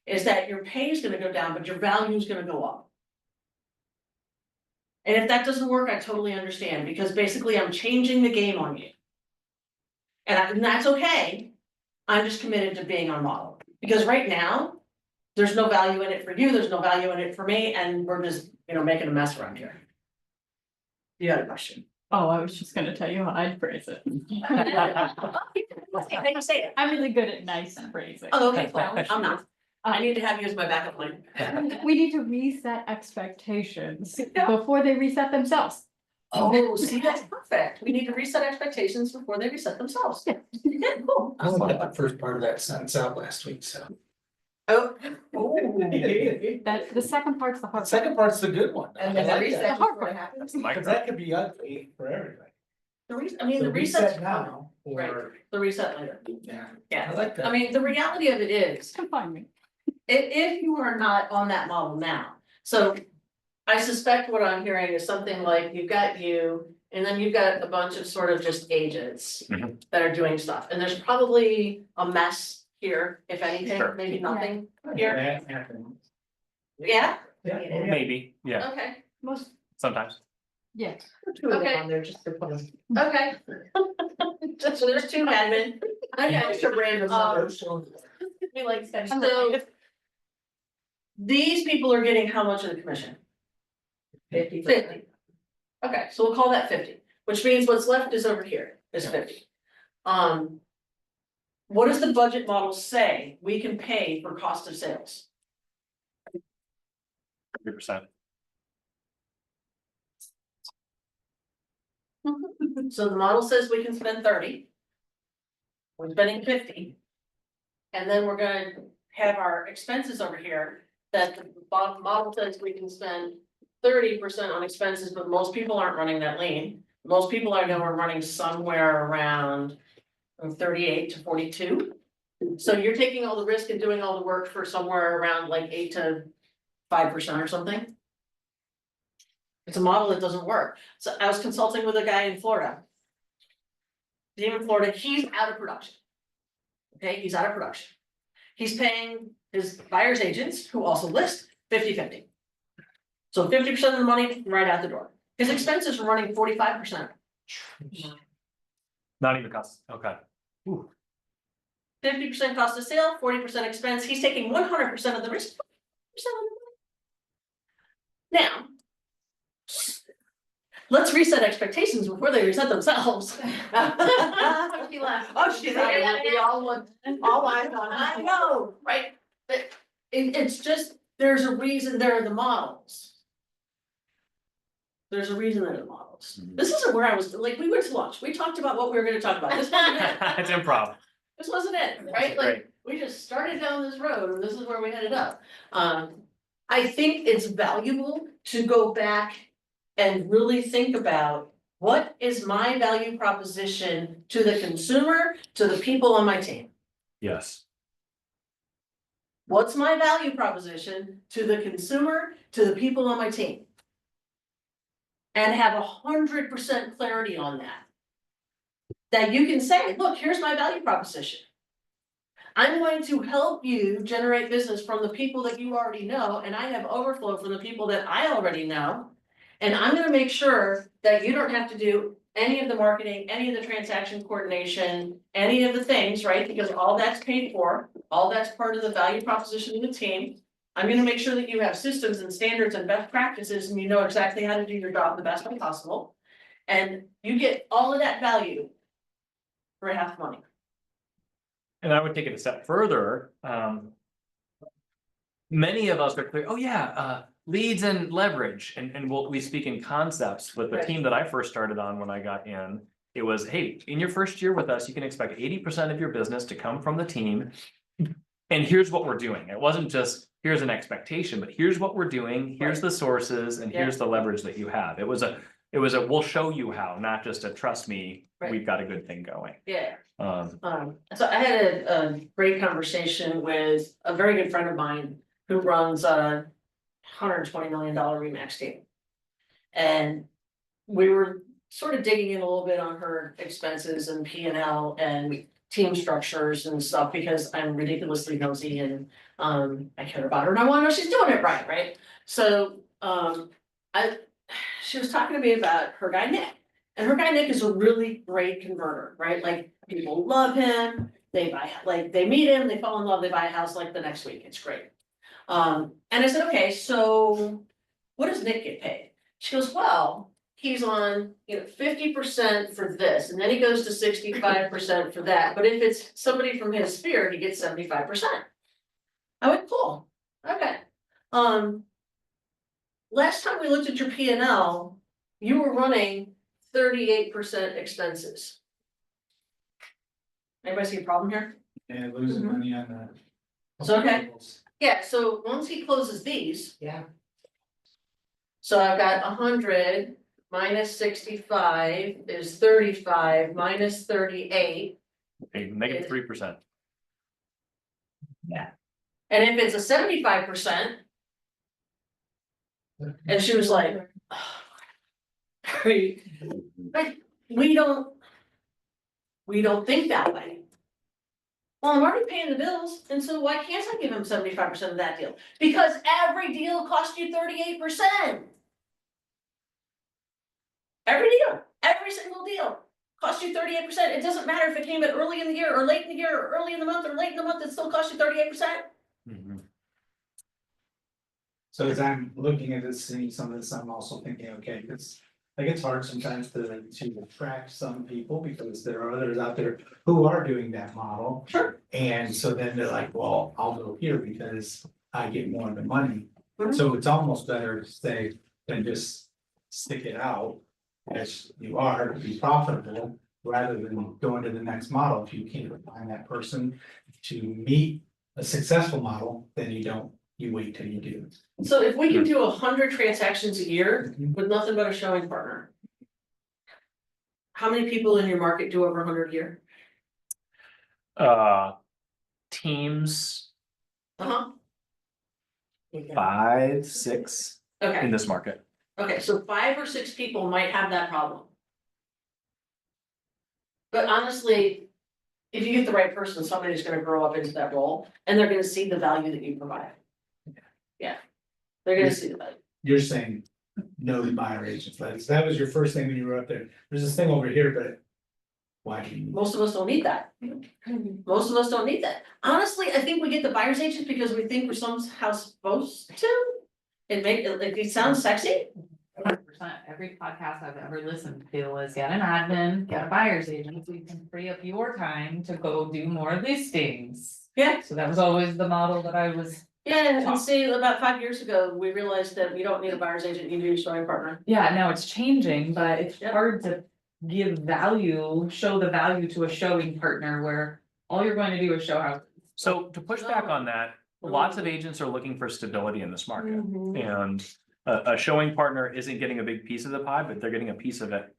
Is that your pay is gonna go down, but your value is gonna go up. And if that doesn't work, I totally understand, because basically I'm changing the game on you. And that's okay. I'm just committed to being on model, because right now, there's no value in it for you, there's no value in it for me, and we're just, making a mess around here. You had a question. Oh, I was just gonna tell you how I'd phrase it. How you say it? I'm really good at nice phrasing. Oh, okay, well, I'm not. I need to have you as my backup plan. We need to reset expectations before they reset themselves. Oh, see, that's perfect. We need to reset expectations before they reset themselves. Yeah, cool. I only got the first part of that sentence out last week, so. Oh. That, the second part's the hard part. Second part's the good one. And then I the like that. reset hard before it part. happens. Because that could be ugly for everybody. The So reset's reset now, or, the reset later. yeah, I Yeah, like that. I mean, the reality of it is, Come find me. if you are not on that model now, so. I suspect what I'm hearing is something like you've got you, and then you've got a bunch of sort of just agents. Mhm. That are doing stuff, and there's probably a mess here, if anything, Sure. maybe nothing here, That happens. yeah, Yeah. Maybe, yeah, okay, Most, sometimes. yeah. okay. On there just for fun. Okay. So there's two admin, okay, Just a random number. we like spending. So. These people are getting how much of the commission? 50. 50. Okay, so we'll call that 50, which means what's left is over here, is 50. What does the budget model say we can pay for cost of sales? 3%. So the model says we can spend 30. We're spending 50. And then we're gonna have our expenses over here, that the model says we can spend 30% on expenses, but most people aren't running that lean. Most people I know are running somewhere around 38 to 42. So you're taking all the risk and doing all the work for somewhere around like 8 to 5% or something. It's a model that doesn't work. So I was consulting with a guy in Florida. Team in Florida, he's out of production. Okay, he's out of production. He's paying his buyer's agents, who also list 50-50. So 50% of the money right out the door. His expenses are running 45%. Not even cost, okay. 50% cost of sale, 40% expense. He's taking 100% of the risk. 40% of the money. Now, let's reset expectations before they reset themselves. She laughed. Oh, she's like, we all looked, all eyes on her. I know, right? But it's just, there's a reason there are the models. There's a reason there are the models. This isn't where I was, like, we went to lunch, we talked about what we were gonna talk about, this wasn't it. It's improv. This wasn't it, right? Like, we just started down this road and this is where we headed up. I think it's valuable to go back and really think about what is my value proposition to the consumer, to the people on my team? Yes. What's my value proposition to the consumer, to the people on my team? And have 100% clarity on that. That you can say, look, here's my value proposition. I'm going to help you generate business from the people that you already know, and I have overflow from the people that I already know. And I'm gonna make sure that you don't have to do any of the marketing, any of the transaction coordination, any of the things, right? Because all that's paid for, all that's part of the value proposition of the team. I'm gonna make sure that you have systems and standards and best practices and you know exactly how to do your job the best way possible. And you get all of that value for half the money. And I would take it a step further, many of us are clear, oh yeah, leads and leverage, and we speak in concepts, but the Right. team that I first started on when I got in. It was, hey, in your first year with us, you can expect 80% of your business to come from the team. And here's what we're doing. It wasn't just, here's an expectation, but here's what we're doing, here's the sources, and here's the leverage that you have. It was a, we'll show you how, not just a trust me, Right. we've got a good thing going. Yeah. Um, So I had a great conversation with a very good friend of mine who runs a $120 million Remax team. And we were sort of digging in a little bit on her expenses and P&L and team structures and stuff, because I'm ridiculously nosy and I care about her and I wanna know she's doing it right, right? So she was talking to me about her guy Nick. And her guy Nick is a really great converter, right? Like, people love him, they buy, like, they meet him, they fall in love, they buy a house like the next week, it's great. And I said, okay, so what does Nick get paid? She goes, well, he's on, 50% for this, and then he goes to 65% for that, but if it's somebody from his sphere, he gets 75%. I went, cool, okay. Last time we looked at your P&L, you were running 38% expenses. Anybody see a problem here? And losing money on that. It's okay. Yeah, so once he closes these. Yeah. So I've got 100 minus 65 is 35 minus 38. okay, negative 3%. And if it's a 75%. And she was like. But we don't think that way. Well, I'm already paying the bills, and so why can't I give him 75% of that deal? Because every deal costs you 38%. Every deal, every single deal costs you 38%. It doesn't matter if it came in early in the year or late in the year or early in the month or late in the month, it still costs you 38%. So as I'm looking at this, seeing some of this, I'm also thinking, okay, it's like, it's hard sometimes to attract some people because there are others out there who are doing that model. Sure. And so then they're like, well, I'll go here because I get more of the money. Mhm. So it's almost better to stay than just stick it out as you are to be profitable, rather than going to the next model. If you can't find that person to meet a successful model, then you wait till you do. So if we can do 100 transactions a year with nothing but a showing partner. How many people in your market do over 100 a year? teams, Uh-huh, 5, 6 in okay, this market. okay, so 5 or 6 people might have that problem. But honestly, if you get the right person, somebody's gonna grow up into that role and they're gonna see the value that you provide. Yeah, they're gonna see the value. You're saying no to buyer agents, that was your first thing when you were up there, there's this thing over here, but. Why do you? Most of us don't need that. Most of us don't need that. Honestly, I think we get the buyer's agent because we think we're somehow supposed to. And make it, like, it sounds sexy. 100%. Every podcast I've ever listened to is get an admin, get a buyer's agent, so you can free up your time to go do more listings. Yeah. So that was always the model that I was, Yeah, and see, about 5 years ago, we realized that we don't need a buyer's agent, you need a showing partner. yeah, now it's changing, but it's Yep. hard to give value, show the value to a showing partner where all you're going to do is show how. So to push back on that, lots of agents are looking for stability in this market. And a showing partner isn't getting a big piece of the pie, but they're getting a piece of it.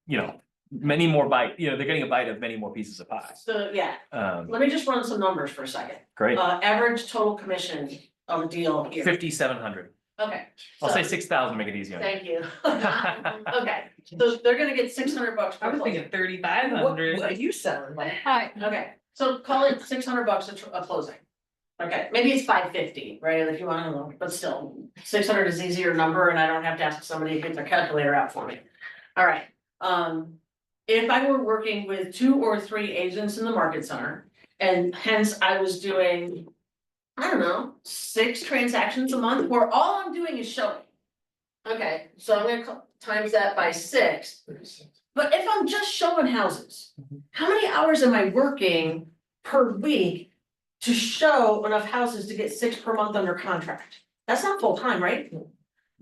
You know, many more bite, they're getting a bite of many more pieces of pie. So, yeah, Um, let me just run some numbers for a second. great, Average total commission of a deal here. 5,700. Okay. I'll so- say 6,000, make it easy on you. Thank you. Okay, so they're gonna get $600 I per was closing. thinking 3,500. What are you selling? Like, Hi, Okay, so call it $600 a closing. Okay, maybe it's $550, right, if you wanna know, but still, 600 is easier number and I don't have to ask somebody to get their calculator out for me. All right, if I were working with 2 or 3 agents in the market center, and hence I was doing, I don't know, 6 transactions a month, where all I'm doing is showing. Okay, so I'm gonna times that by 6. But if I'm just showing houses, how many hours am I working per week to show enough houses to get 6 per month under contract? That's not full time, right?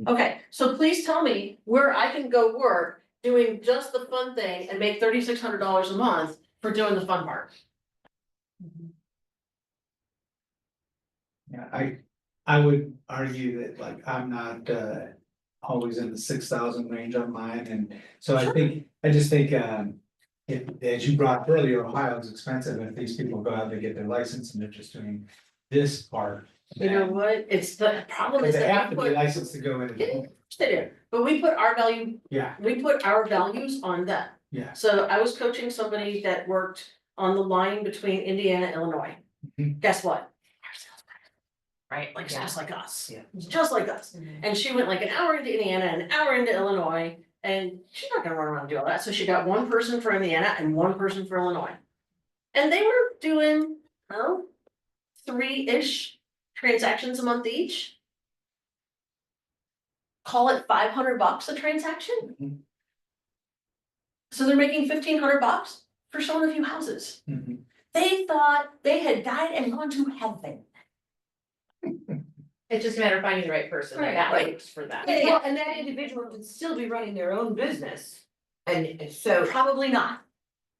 Okay, so please tell me where I can go work doing just the fun thing and make $3,600 a month for doing the fun part. Yeah, I would argue that like I'm not always in the 6,000 range on mine, and so I just think if, as you brought up earlier, Ohio is expensive, and if these people go out, they get their license and they're just doing this part. You know what, it's the problem But is they have that to we be put, licensed to go in. but we put our value, Yeah, we put our values on them. yeah. So I was coaching somebody that worked on the line between Indiana, and Illinois. Mhm. Guess what? Our sales guy, right, like just like us, Yeah. just like us. And she went like an hour into Indiana, an hour into Illinois, and she's not gonna run around and do all that, so she got 1 person for Indiana and 1 person for Illinois. And they were doing, 3-ish transactions a month each. Call it $500 a transaction. Mhm. So they're making $1,500 for showing a few houses. Mhm. They thought they had died and gone to heaven. It's just a matter of finding the right person Right, that right. works for them. Well, and that individual could still be running their own business. And so, Probably not.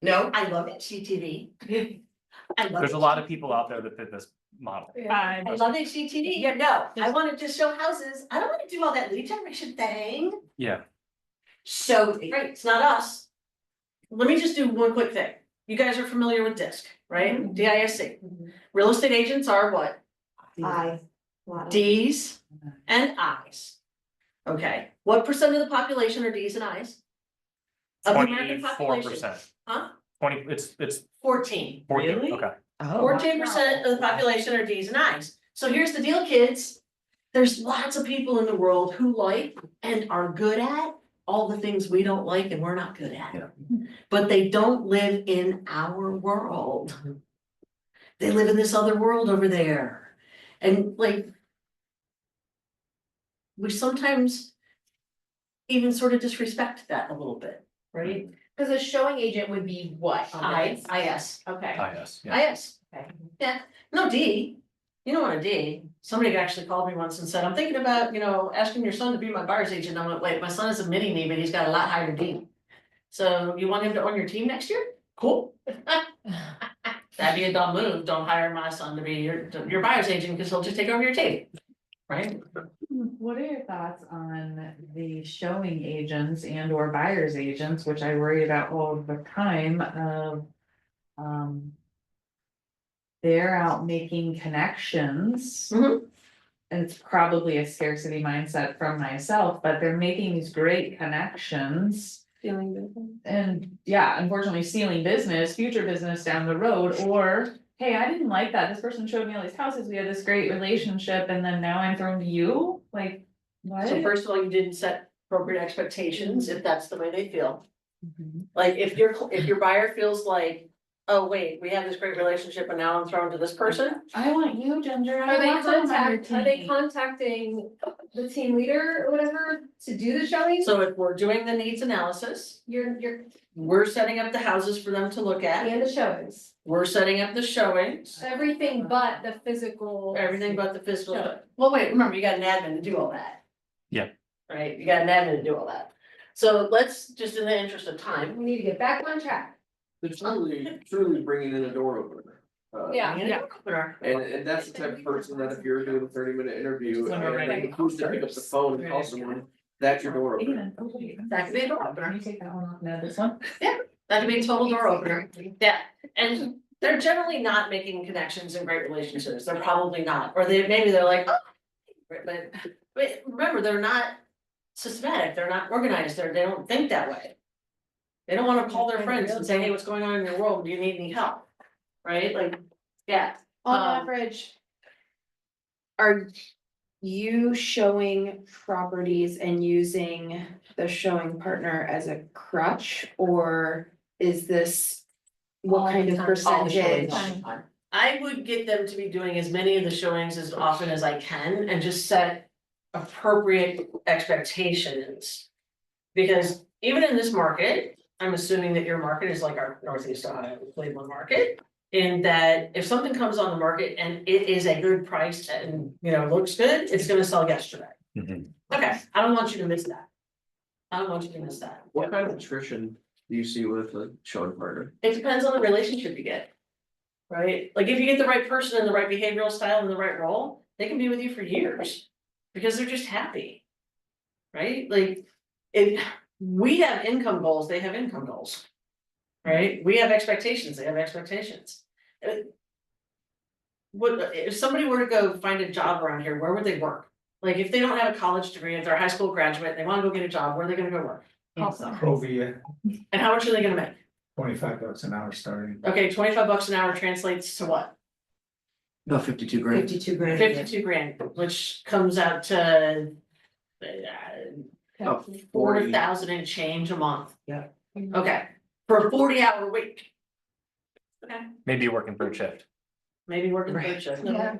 no, I love HGTV. I love There's a lot of people out there that fit this model. I love HGTV. Yeah, no, I wanna just show houses. I don't wanna do all that lead generation thing. Yeah, So, right, it's not us. Let me just do one quick thing. You guys are familiar with DISC, right? DISC. Real estate agents are what? I. Ds and Is. Okay, what percent of the population are Ds and Is? Of the American population? 24%. Huh? 20, it's 14. 14, Really? okay. Oh. 14% of the population are Ds and Is. So here's the deal, kids. There's lots of people in the world who like and are good at all the things we don't like and we're not good at. Yeah. But they don't live in our world. They live in this other world over there. And like, we sometimes even sort of disrespect that a little bit, right? Cause a showing agent would be what? on this? IS. Okay. Yes, yeah. IS. Okay. Yeah, no D. You don't want a D. Somebody actually called me once and said, I'm thinking about, asking your son to be my buyer's agent. I'm like, wait, my son is a mini me, but he's got a lot higher D. So you want him to own your team next year? Cool. That'd be a dumb move. Don't hire my son to be your buyer's agent because he'll just take over your team. Right? What are your thoughts on the showing agents and or buyer's agents, which I worry about all the time of, they're out making connections. Mhm. And it's probably a scarcity mindset from myself, but they're making these great connections. Feeling good. And yeah, unfortunately stealing business, future business down the road, or, hey, I didn't like that, this person showed me all these houses, we had this great relationship, and then now I'm thrown to you, like, what? So first of all, you didn't set appropriate expectations, if that's the way they feel. Mhm. Like, if your buyer feels like, oh, wait, we have this great relationship and now I'm thrown to this person. I want you, Ginger, I Are they want someone on your team. contacting the team leader or whatever to do the showing? So if we're doing the needs analysis, You're, we're setting up the houses for them to look at, and the showings, we're setting up the showings, everything but the physical. everything but the physical. Sure. Well, wait, remember, you got an admin to do all that. Yeah. Right, you got an admin to do all that. So let's, just in the interest of time. We need to get back on track. It's truly bringing in a door opener. Yeah. And that's the type of person that if you're doing a 30-minute interview When we're and ready. then who's to pick up the phone and call someone, that's your door opener. That could be a door opener. Can you take that one off, no, this one? That could be a total door opener. Yeah, and they're generally not making connections and great relationships. They're probably not, or maybe they're like, oh. But remember, they're not systematic, they're not organized, they don't think that way. They don't wanna call their friends and say, hey, what's going on in your world? Do you need any help? Right? Like, yeah. On Um, average. Are you showing properties and using the showing partner as a crutch, or is this? What kind of All the showings percentage? all the time. I would get them to be doing as many of the showings as often as I can and just set appropriate expectations. Because even in this market, I'm assuming that your market is like our Northeast Ohio, Cleveland market. In that if something comes on the market and it is a good price and, looks good, it's gonna sell yesterday. Mhm. Okay, I don't want you to miss that. I don't want you to miss that. What kind of attrition do you see with a showing partner? It depends on the relationship you get. Right? Like if you get the right person and the right behavioral style and the right role, they can be with you for years. Because they're just happy. Right? Like, we have income goals, they have income goals. Right? We have expectations, they have expectations. If somebody were to go find a job around here, where would they work? Like, if they don't have a college degree, if they're a high school graduate, they wanna go get a job, where are they gonna go work? Provia, And how much are they gonna make? $25 an hour starting. Okay, $25 an hour translates to what? About 52 grand. 52 grand. 52 grand, which comes out to. About 40. 4,000 and change a month. Yeah. Okay, for a 40-hour week. Okay, Maybe working third shift. maybe working third shift. Yeah.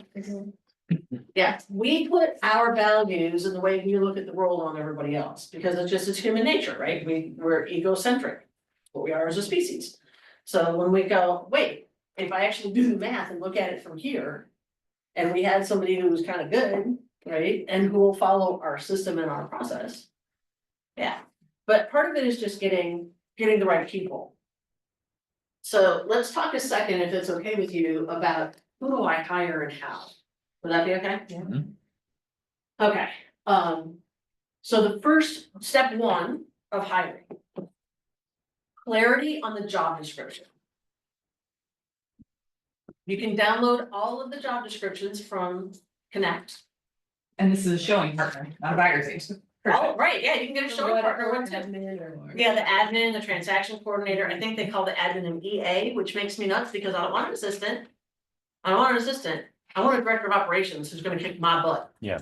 Yeah, we put our values and the way we look at the world on everybody else, because it's human nature, right? We're egocentric. What we are as a species. So when we go, wait, if I actually do the math and look at it from here. And we had somebody who was kind of good, right, and who will follow our system and our process. Yeah, but part of it is just getting the right people. So let's talk a second, if it's okay with you, about who do I hire and how? Would that be okay? Yeah. Okay, so the first step one of hiring. Clarity on the job description. You can download all of the job descriptions from Connect. And this is a showing partner, not a buyer's agent. Oh, right, yeah, you can get a showing partner one too. Or. Yeah, the admin, the transaction coordinator, I think they call the admin an EA, which makes me nuts because I don't want an assistant. I don't want an assistant, I want a director of operations who's gonna kick my butt. Yeah.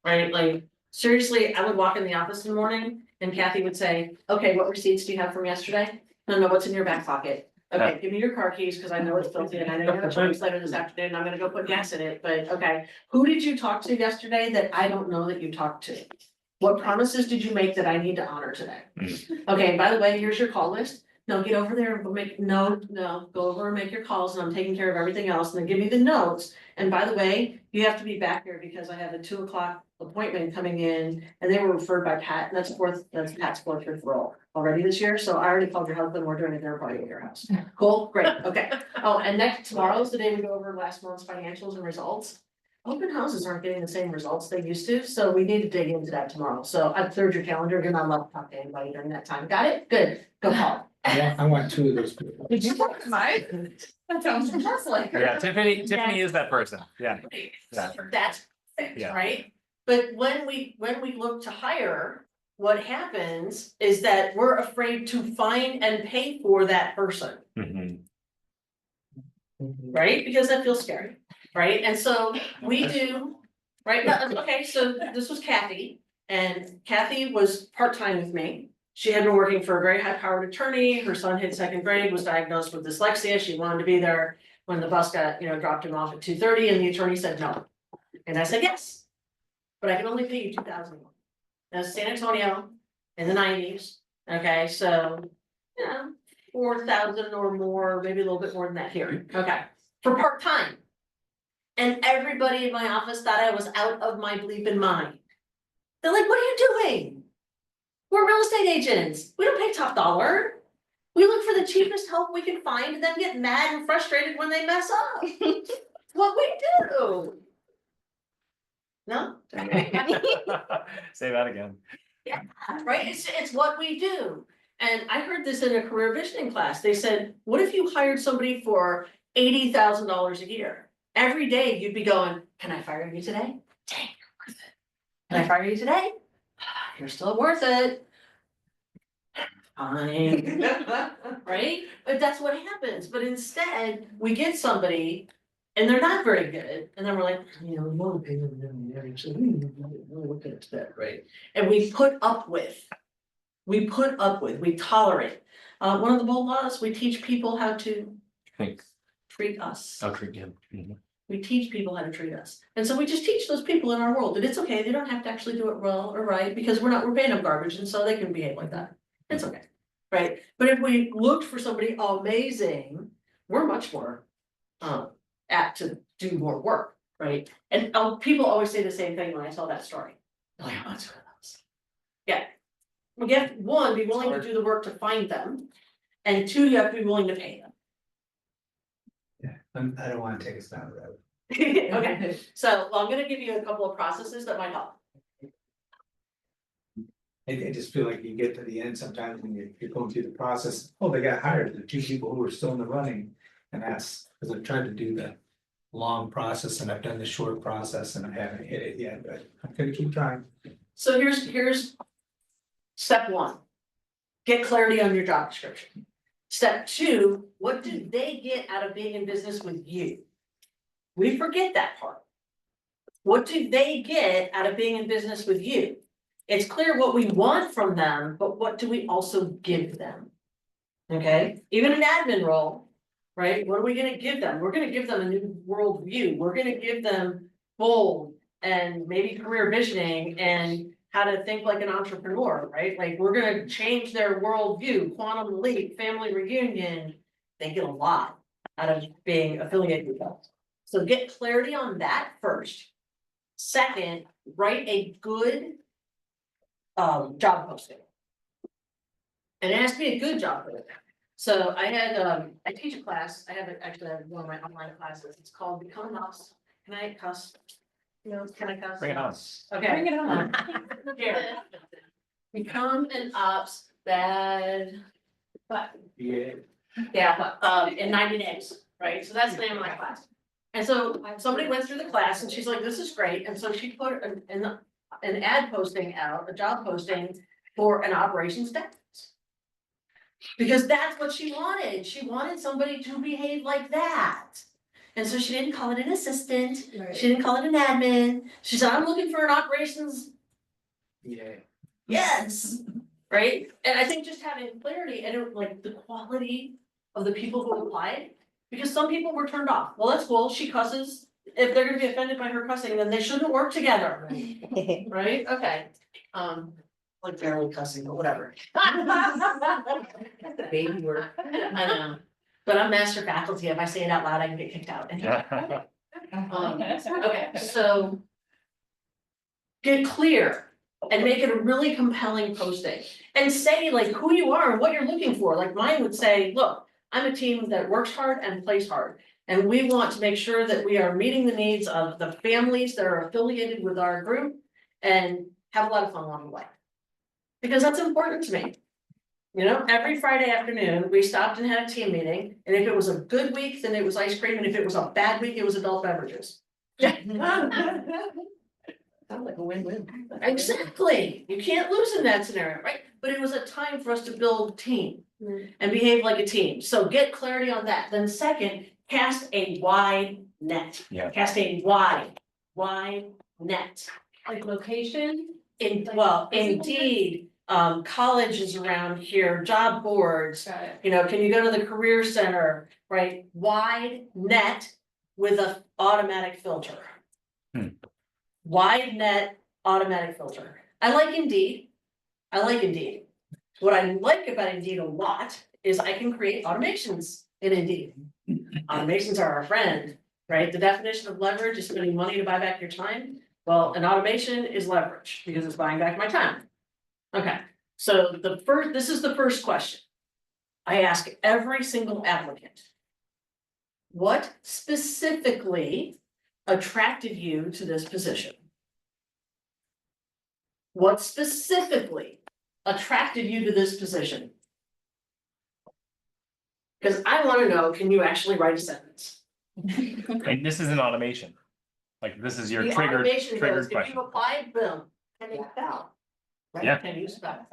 Right, like, seriously, I would walk in the office in the morning and Kathy would say, okay, what receipts do you have from yesterday? No, what's in your back pocket? Okay, give me your car keys, cause I know it's filthy and I know you have a choice later this afternoon, I'm gonna go put gas in it, but okay. Who did you talk to yesterday that I don't know that you talked to? What promises did you make that I need to honor today? Okay, and by the way, here's your call list. No, get over there and go over and make your calls and I'm taking care of everything else and then give me the notes. And by the way, you have to be back here because I have a 2 o'clock appointment coming in and they were referred by Pat, and that's Pat's fourth referral already this year. So I already called your husband, we're doing a dinner party at your house. Cool, great, okay. Oh, and tomorrow's the day we go over last month's financials and results. Open houses aren't getting the same results they used to, so we need to dig into that tomorrow. So I've cleared your calendar, you're not allowed to talk to anybody during that time. Got it? Good, go call. I want two of those people. Did you talk to mine? That sounds just like her. Yeah, Tiffany is that person, yeah. So Yeah. that's it, Yeah. right? But when we look to hire, what happens is that we're afraid to find and pay for that person, Mhm. right? Because that feels scary, right? And so we do, right? No, okay, so this was Kathy, and Kathy was part-time with me. She had been working for a very high-powered attorney. Her son hit second grade, was diagnosed with dyslexia. She wanted to be there when the bus got, dropped him off at 2:30, and the attorney said no. And I said, yes, but I can only pay you $2,000. That's San Antonio in the 90s, okay, so, 4,000 or more, maybe a little bit more than that here, okay, for part-time. And everybody in my office thought I was out of my bleeping mind. They're like, what are you doing? We're real estate agents, we don't pay top dollar. We look for the cheapest help we can find and then get mad and frustrated when they mess up. It's what we do. No? Say that again. Right, it's what we do. And I heard this in a career visioning class. They said, what if you hired somebody for $80,000 a year? Every day you'd be going, can I fire you today? Dang, you're worth it. Can I fire you today? You're still worth it. Fine. Right? But that's what happens. But instead, we get somebody and they're not very good. And then we're like, we want to pay them actually, we'll look into that, right? And we put up with, we tolerate. One of the bold laws, we teach people how to Think, treat us. I'll treat you. Mhm. We teach people how to treat us. And so we just teach those people in our world that it's okay, they don't have to actually do it well or right, because we're paying them garbage, and so they can behave like that. It's okay, right? But if we looked for somebody amazing, we're much more apt to do more work, right? And people always say the same thing when I tell that story. They're like, oh, it's one of those. Yeah. We have to, one, be willing to do the work to find them, and two, you have to be willing to pay them. I don't wanna take us down the road. Okay, so I'm gonna give you a couple of processes that might help. I just feel like you get to the end sometimes when you're going through the process, oh, they got hired, the two people who are still in the running. And that's, because I've tried to do the long process and I've done the short process and I haven't hit it yet, but I'm gonna keep trying. So here's step one. Get clarity on your job description. Step two, what do they get out of being in business with you? We forget that part. What do they get out of being in business with you? It's clear what we want from them, but what do we also give them? Okay, even an admin role, right? What are we gonna give them? We're gonna give them a new worldview. We're gonna give them bold and maybe career visioning and how to think like an entrepreneur, right? Like, we're gonna change their worldview, quantum leap, family reunion. They get a lot out of being affiliated with us. So get clarity on that first. Second, write a good job posting. And it has to be a good job posting. So I had, I teach a class, I have one of my online classes, it's called Become Us. Can I cuss? Can I cuss? Bring it on. Okay. Bring it on. Here. Become an ops bad, but Yeah. yeah, in 90 days, right? So that's the name of my class. And so somebody went through the class and she's like, this is great. And so she put an ad posting out, a job posting for an operations desk. Because that's what she wanted. She wanted somebody to behave like that. And so she didn't call it an assistant. She didn't call it an admin. She said, I'm looking for an operations. Yeah. Yes. Right? And I think just having clarity and like the quality of the people who applied, because some people were turned off. Well, that's cool. She cusses. If they're gonna be offended by her cussing, then they shouldn't work together. Right? Okay. Like barely cussing, but whatever. Baby word. I know. But I'm master faculty. If I say it out loud, I can get kicked out. Okay, so get clear and make it a really compelling posting and say like who you are and what you're looking for. Like mine would say, look, I'm a team that works hard and plays hard. And we want to make sure that we are meeting the needs of the families that are affiliated with our group and have a lot of fun along the way. Because that's important to me. You know, every Friday afternoon, we stopped and had a team meeting, and if it was a good week, then it was ice cream, and if it was a bad week, it was adult beverages. Sounds like a win-win. Exactly, you can't lose in that scenario, right? But it was a time for us to build team and behave like a team, so get clarity on that. Then second, cast a wide net. Yeah. Cast a wide net. Like location, Well, Physical indeed, colleges around here, job boards, got it. you know, can you go to the career center, right? Wide net with a automatic filter. Wide net, automatic filter. I like Indeed. What I like about Indeed a lot is I can create automations in Indeed. Automations are our friend, right? The definition of leverage is spending money to buy back your time. Well, an automation is leverage because it's buying back my time. Okay, so this is the first question. I ask every single applicant. What specifically attracted you to this position? What specifically attracted you to this position? Because I want to know, can you actually write a sentence? And this is an automation. Like, this is your The triggered automation goes, triggered if question. you applied, boom, can you spell? Right? Yeah. Can you spell?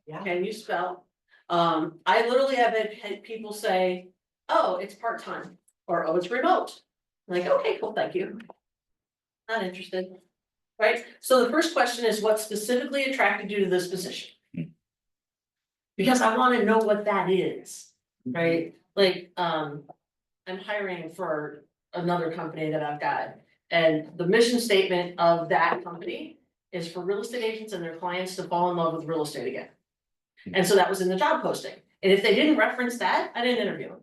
Yeah. Can you spell? I literally have had people say, oh, it's part-time, or oh, it's remote. I'm like, okay, cool, thank you. Not interested. Right, so the first question is, what specifically attracted you to this position? Because I wanna know what that is, right? Like, I'm hiring for another company that I've got. And the mission statement of that company is for real estate agents and their clients to fall in love with real estate again. And so that was in the job posting. And if they didn't reference that, I didn't interview them.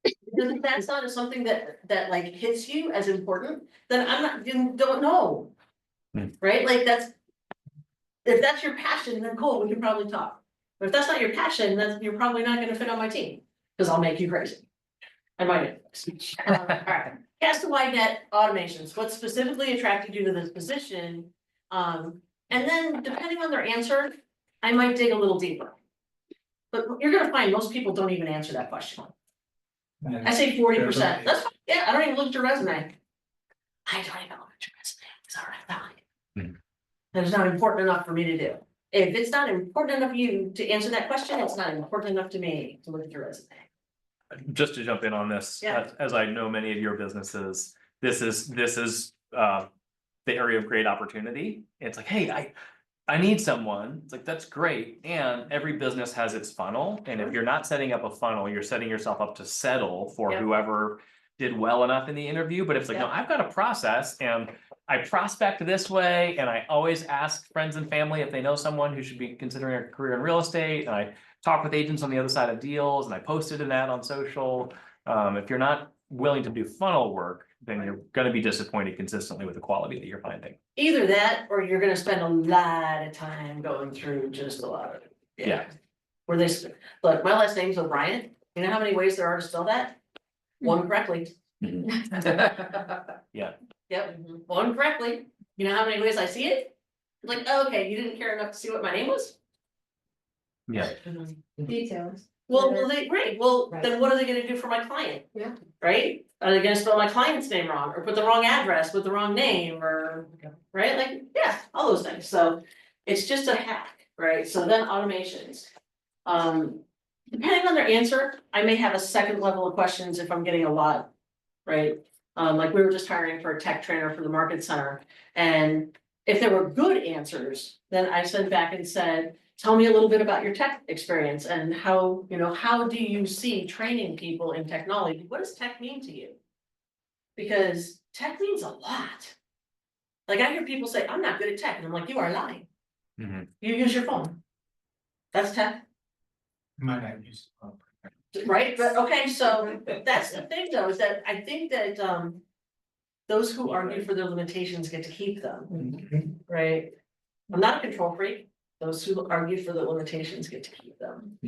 Because if that's not something that like hits you as important, then I'm not, you don't know. Right, like if that's your passion, then cool, we can probably talk. But if that's not your passion, then you're probably not gonna fit on my team, because I'll make you crazy. I might. Alright, cast a wide net automations, what specifically attracted you to this position? And then depending on their answer, I might dig a little deeper. But you're gonna find most people don't even answer that question. I say 40%, that's, yeah, I don't even look at your resume. I don't even look at your resume, it's alright, fine. That is not important enough for me to do. If it's not important enough for you to answer that question, it's not important enough to me to look at your resume. Just to jump in on this, Yeah. as I know many of your businesses, this is the area of great opportunity. It's like, hey, I need someone. It's like, that's great. And every business has its funnel. And if you're not setting up a funnel, you're setting yourself up to settle for Yep. whoever did well enough in the interview. But it's like, no, Yep. I've got a process and I prospect this way. And I always ask friends and family if they know someone who should be considering a career in real estate. And I talk with agents on the other side of deals and I posted an ad on social. If you're not willing to do funnel work, then you're gonna be disappointed consistently with the quality that you're finding. Either that, or you're gonna spend a lot of time going through just a lot of it. Yeah. Where they, look, my last name's O'Brien, you know how many ways there are to spell that? One correctly. Yeah. Yep, one correctly, you know how many ways I see it? Like, oh, okay, you didn't care enough to see what my name was? Yeah. Details. Well, great, well, Right. then what are they gonna do for my client? Yeah. Right? Are they gonna spell my client's name wrong, or put the wrong address with the wrong name, or, right, like, yeah, all those things, so. It's just a hack, right, so then automations. Depending on their answer, I may have a second level of questions if I'm getting a lot, right? Like we were just hiring for a tech trainer for the market center, and if there were good answers, then I sent back and said, tell me a little bit about your tech experience and how, you know, how do you see training people in technology? What does tech mean to you? Because tech means a lot. Like I hear people say, I'm not good at tech, and I'm like, you are lying. Mhm. You use your phone. That's tech, Might not use. right? But okay, so that's the thing though, is that I think that those who argue for their limitations get to keep them, right? I'm not a control freak. Those who argue for the limitations get to keep them.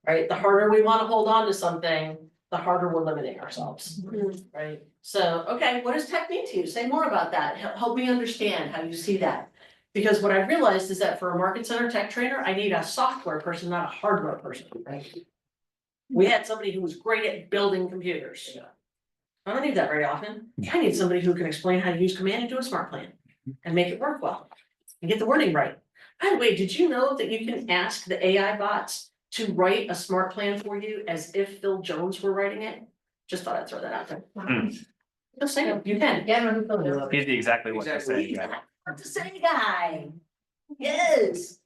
Right? The harder we want to hold on to something, the harder we're limiting ourselves, right? So, okay, what does tech mean to you? Say more about that. Help me understand how you see that. Because what I realized is that for a market center tech trainer, I need a software person, not a hardware person, right? We had somebody who was great at building computers. I don't need that very often. I need somebody who can explain how to use command and do a smart plan and make it work well and get the wording right. By the way, did you know that you can ask the AI bots to write a smart plan for you as if Phil Jones were writing it? Just thought I'd throw that out there. Just saying, you can. He's the exactly what to say, Exactly. yeah. What to say guy? Yes.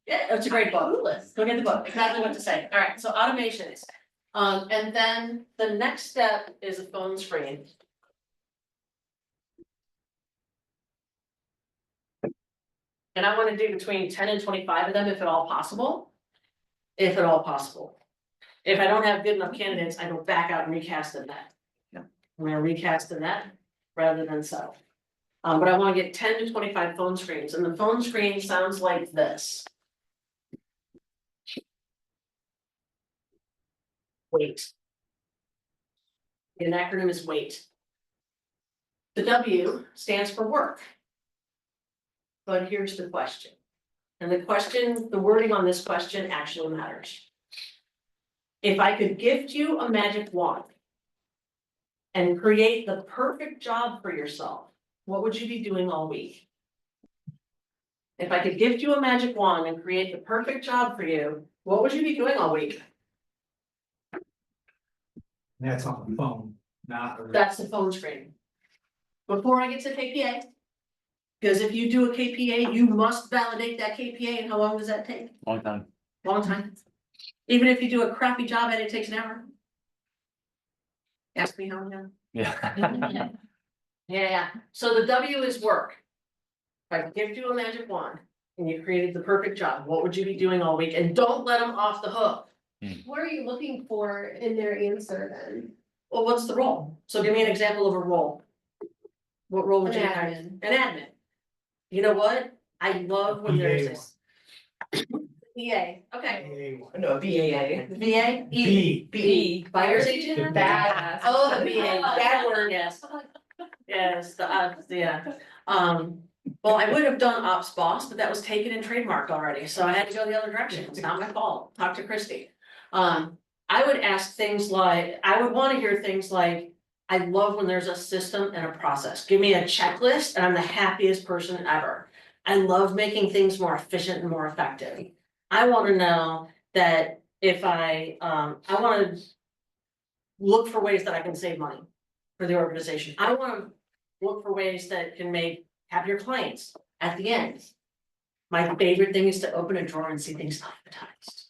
Yeah, it's a great book. Go get the book, exactly what to say. All right, so automations. And then the next step is a phone screen. And I wanna do between 10 and 25 of them, if at all possible. If at all possible. If I don't have good enough candidates, I go back out and recast the net. I'm gonna recast the net rather than so. But I wanna get 10 to 25 phone screens, and the phone screen sounds like this. Wait. The acronym is WAIT. The W stands for work. But here's the question. And the question, the wording on this question actually matters. If I could gift you a magic wand and create the perfect job for yourself, what would you be doing all week? If I could gift you a magic wand and create the perfect job for you, what would you be doing all week? That's on the phone, not. That's the phone screen. Before I get to KPA. Because if you do a KPA, you must validate that KPA, and how long does that take? Long time. Long time. Even if you do a crappy job at it, it takes an hour. Ask me how long. Yeah. Yeah, so the W is work. If I give you a magic wand and you created the perfect job, what would you be doing all week? And don't let them off the hook. What are you looking for in their answer then? Well, what's the role? So give me an example of a role. What role would An you admin. have? An admin. You know what? I love when there's this. EA, okay. No, BAA. VA? B. B. Buyer's agent? Badass. Oh, the VA, that word, yes. Yes, well, I would have done ops boss, but that was taken and trademarked already, so I had to go the other direction. It's not my fault. Talk to Christy. I would ask things like, I would wanna hear things like, I love when there's a system and a process. Give me a checklist and I'm the happiest person ever. I love making things more efficient and more effective. I wanna know that if I wanna look for ways that I can save money for the organization. I wanna look for ways that can make happier clients at the end. My favorite thing is to open a drawer and see things advertised.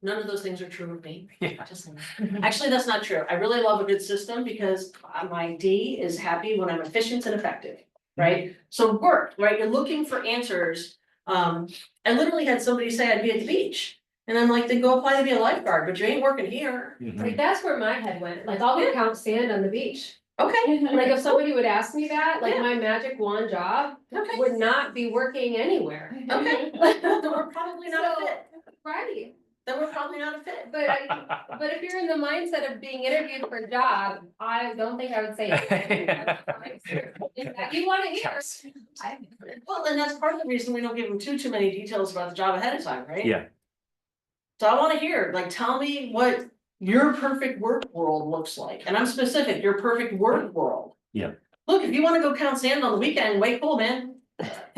None of those things are true of me. Yeah. Just saying. Actually, that's not true. I really love a good system because my D is happy when I'm efficient and effective, right? So work, right? You're looking for answers. I literally had somebody say I'd be at the beach. And I'm like, then go apply to be a lifeguard, but you ain't working here. Like, that's where my head went, like, I'll go count sand on the beach. Okay, Like, if somebody would ask me that, like, Yeah. my magic wand job okay, would not be working anywhere. okay. Then we're probably not a fit. Right, Then we're probably not a fit. but if you're in the mindset of being interviewed for a job, I don't think I would say anything. If you wanna hear. Well, and that's part of the reason we don't give them too many details about the job ahead of time, right? Yeah. So I wanna hear, like, tell me what your perfect work world looks like, and I'm specific, your perfect work world. Yeah. Look, if you wanna go count sand on the weekend, way cool, man.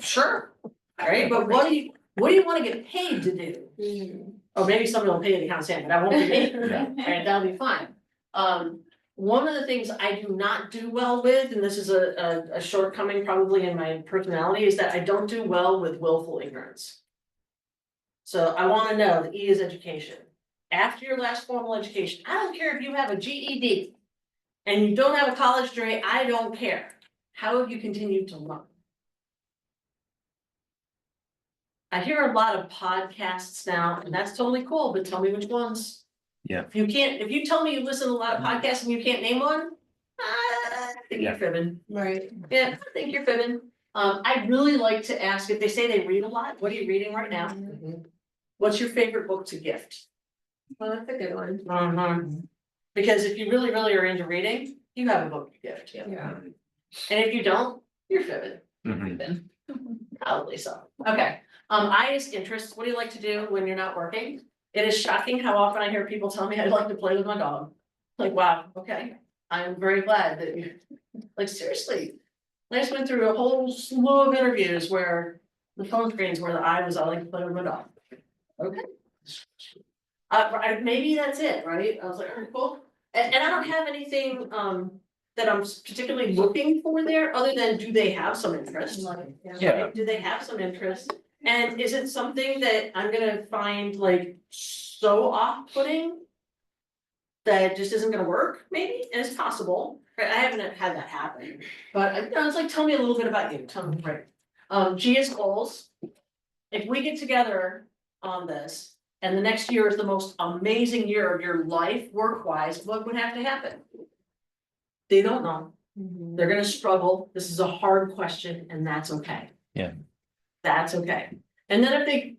Sure, alright, but what do you wanna get paid to do? Oh, maybe somebody will pay you to count sand, but that won't be me, Yeah. alright, that'll be fine. One of the things I do not do well with, and this is a shortcoming probably in my personality, is that I don't do well with willful ignorance. So I wanna know, the E is education. After your last formal education, I don't care if you have a GED and you don't have a college degree, I don't care. How have you continued to learn? I hear a lot of podcasts now, and that's totally cool, but tell me which ones. Yeah. If you tell me you listen to a lot of podcasts and you can't name one, I think you're Yeah. fibbing. Right. Yeah, I think you're fibbing. I really like to ask, if they say they read a lot, what are you reading right now? What's your favorite book to gift? Well, that's a good one. Because if you really, really are into reading, you have a book to gift. Yeah. And if you don't, you're fibbing. Mhm. Probably so. Okay, highest interest, what do you like to do when you're not working? It is shocking how often I hear people tell me I like to play with my dog. Like, wow, okay, I'm very glad that you, like, seriously. I just went through a whole slew of interviews where the phone screens where I like to play with my dog. Okay. Maybe that's it, right? I was like, oh, cool. And I don't have anything, that I'm particularly looking for there, other than do they have some interest? Yeah. Do they have some interest? And is it something that I'm gonna find like so off-putting? That it just isn't gonna work, maybe, and it's possible, right? I haven't had that happen, but I was like, tell me a little bit about you, tell me, right? G is goals. If we get together on this, and the next year is the most amazing year of your life, work-wise, what would have to happen? They don't know. They're gonna struggle. This is a hard question, and that's okay. Yeah. That's okay. And then if they,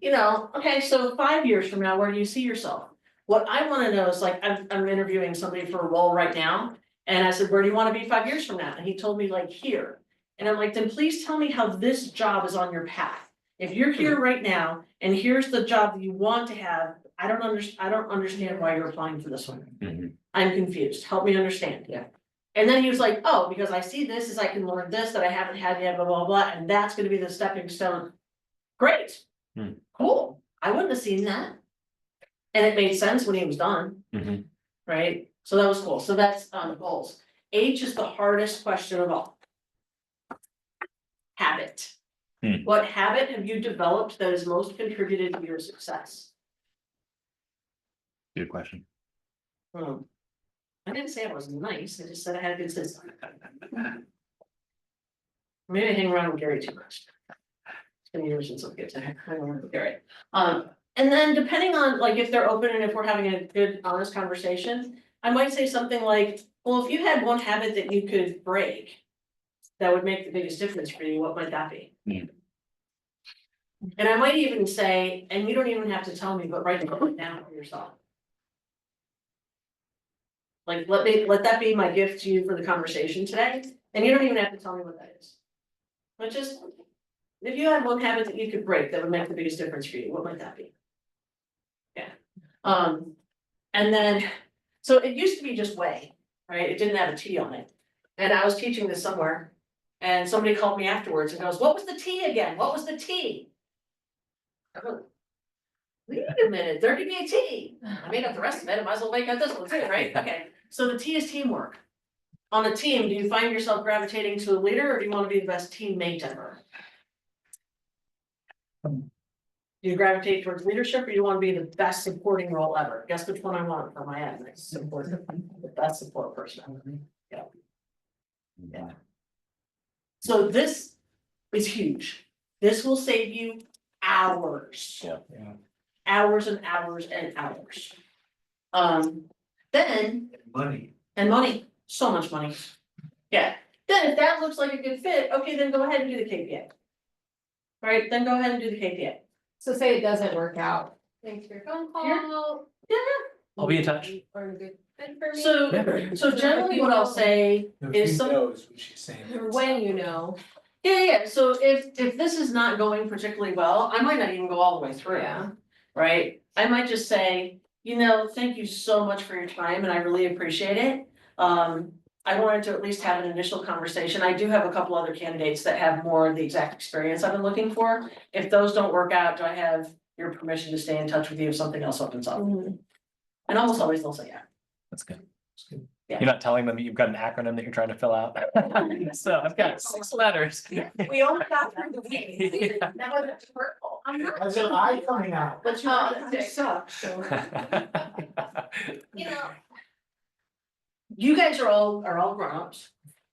okay, so 5 years from now, where do you see yourself? What I wanna know is like, I'm interviewing somebody for a role right now, and I said, where do you wanna be 5 years from now? And he told me like here. And I'm like, then please tell me how this job is on your path. If you're here right now, and here's the job that you want to have, I don't understand why you're applying for this one. Mhm. I'm confused. Help me understand. Yeah. And then he was like, oh, because I see this as I can learn this that I haven't had yet, blah, blah, blah, and that's gonna be the stepping stone. Great. Hmm. Cool. I wouldn't have seen that. And it made sense when he was done, Mhm. right? So that was cool. So that's goals. H is the hardest question of all. Habit. Hmm. What habit have you developed that has most contributed to your success? Good question. I didn't say I was nice, I just said I had a good system. Maybe I hang around with Gary too much. It's been years since I've get to hang around with Gary. And then depending on like if they're open and if we're having a good, honest conversation, I might say something like, well, if you had one habit that you could break. That would make the biggest difference for you, what might that be? Hmm. And I might even say, and you don't even have to tell me, but write it down for yourself. Like, let that be my gift to you for the conversation today, and you don't even have to tell me what that is. But just, if you had one habit that you could break that would make the biggest difference for you, what might that be? Yeah, and then, so it used to be just way, right, it didn't have a T on it, and I was teaching this somewhere. And somebody called me afterwards and goes, what was the T again? What was the T? I go, wait a minute, there could be a T. I made up the rest of it, I might as well make up this one too, right? Okay, so the T is teamwork. On a team, do you find yourself gravitating to a leader or do you want to be the best teammate ever? Do you gravitate towards leadership or you want to be the best supporting role ever? Guess which one I want for my end, support, the best support person. Yeah. Yeah. So this is huge. This will save you hours. Yeah. Hours and hours and hours. Then, Money. so much money. Yeah, then if that looks like a good fit, okay, then go ahead and do the KPI. Right, then go ahead and do the KPI. So say it doesn't work out. Thanks for your phone call. Yeah, I'll be in touch. Or a good fit for me. so generally what I'll say is some. Knows what she's saying. Or when you know. Yeah, so if this is not going particularly well, I might not even go all the way through. Yeah. Right, I might just say, thank you so much for your time and I really appreciate it. I wanted to at least have an initial conversation. I do have a couple other candidates that have more of the exact experience I've been looking for. If those don't work out, do I have your permission to stay in touch with you if something else opens up? And almost always they'll say yeah. That's good. Yeah. You're not telling them that you've got an acronym that you're trying to fill out. So I've got 6 letters. We only got through the week. Yeah. Now it's hurtful. I'm not. That's an eye coming out. But you suck, so. You guys are all grown-ups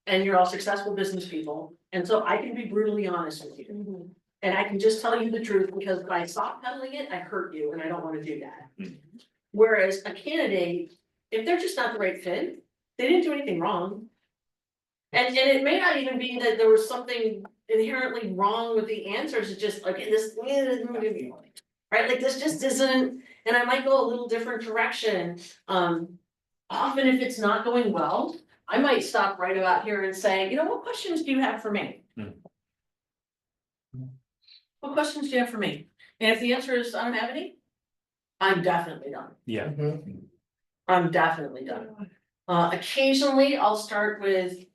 and you're all successful business people. And so I can be brutally honest with you. And I can just tell you the truth because if I stop peddling it, I hurt you and I don't want to do that. Whereas a candidate, if they're just not the right fit, they didn't do anything wrong. And it may not even be that there was something inherently wrong with the answers, it's just like this, right? Like this just isn't, and I might go a little different direction. Often if it's not going well, I might stop right about here and say, what questions do you have for me? What questions do you have for me? And if the answer is I don't have any, I'm definitely done. Yeah. I'm definitely done. Occasionally I'll start with,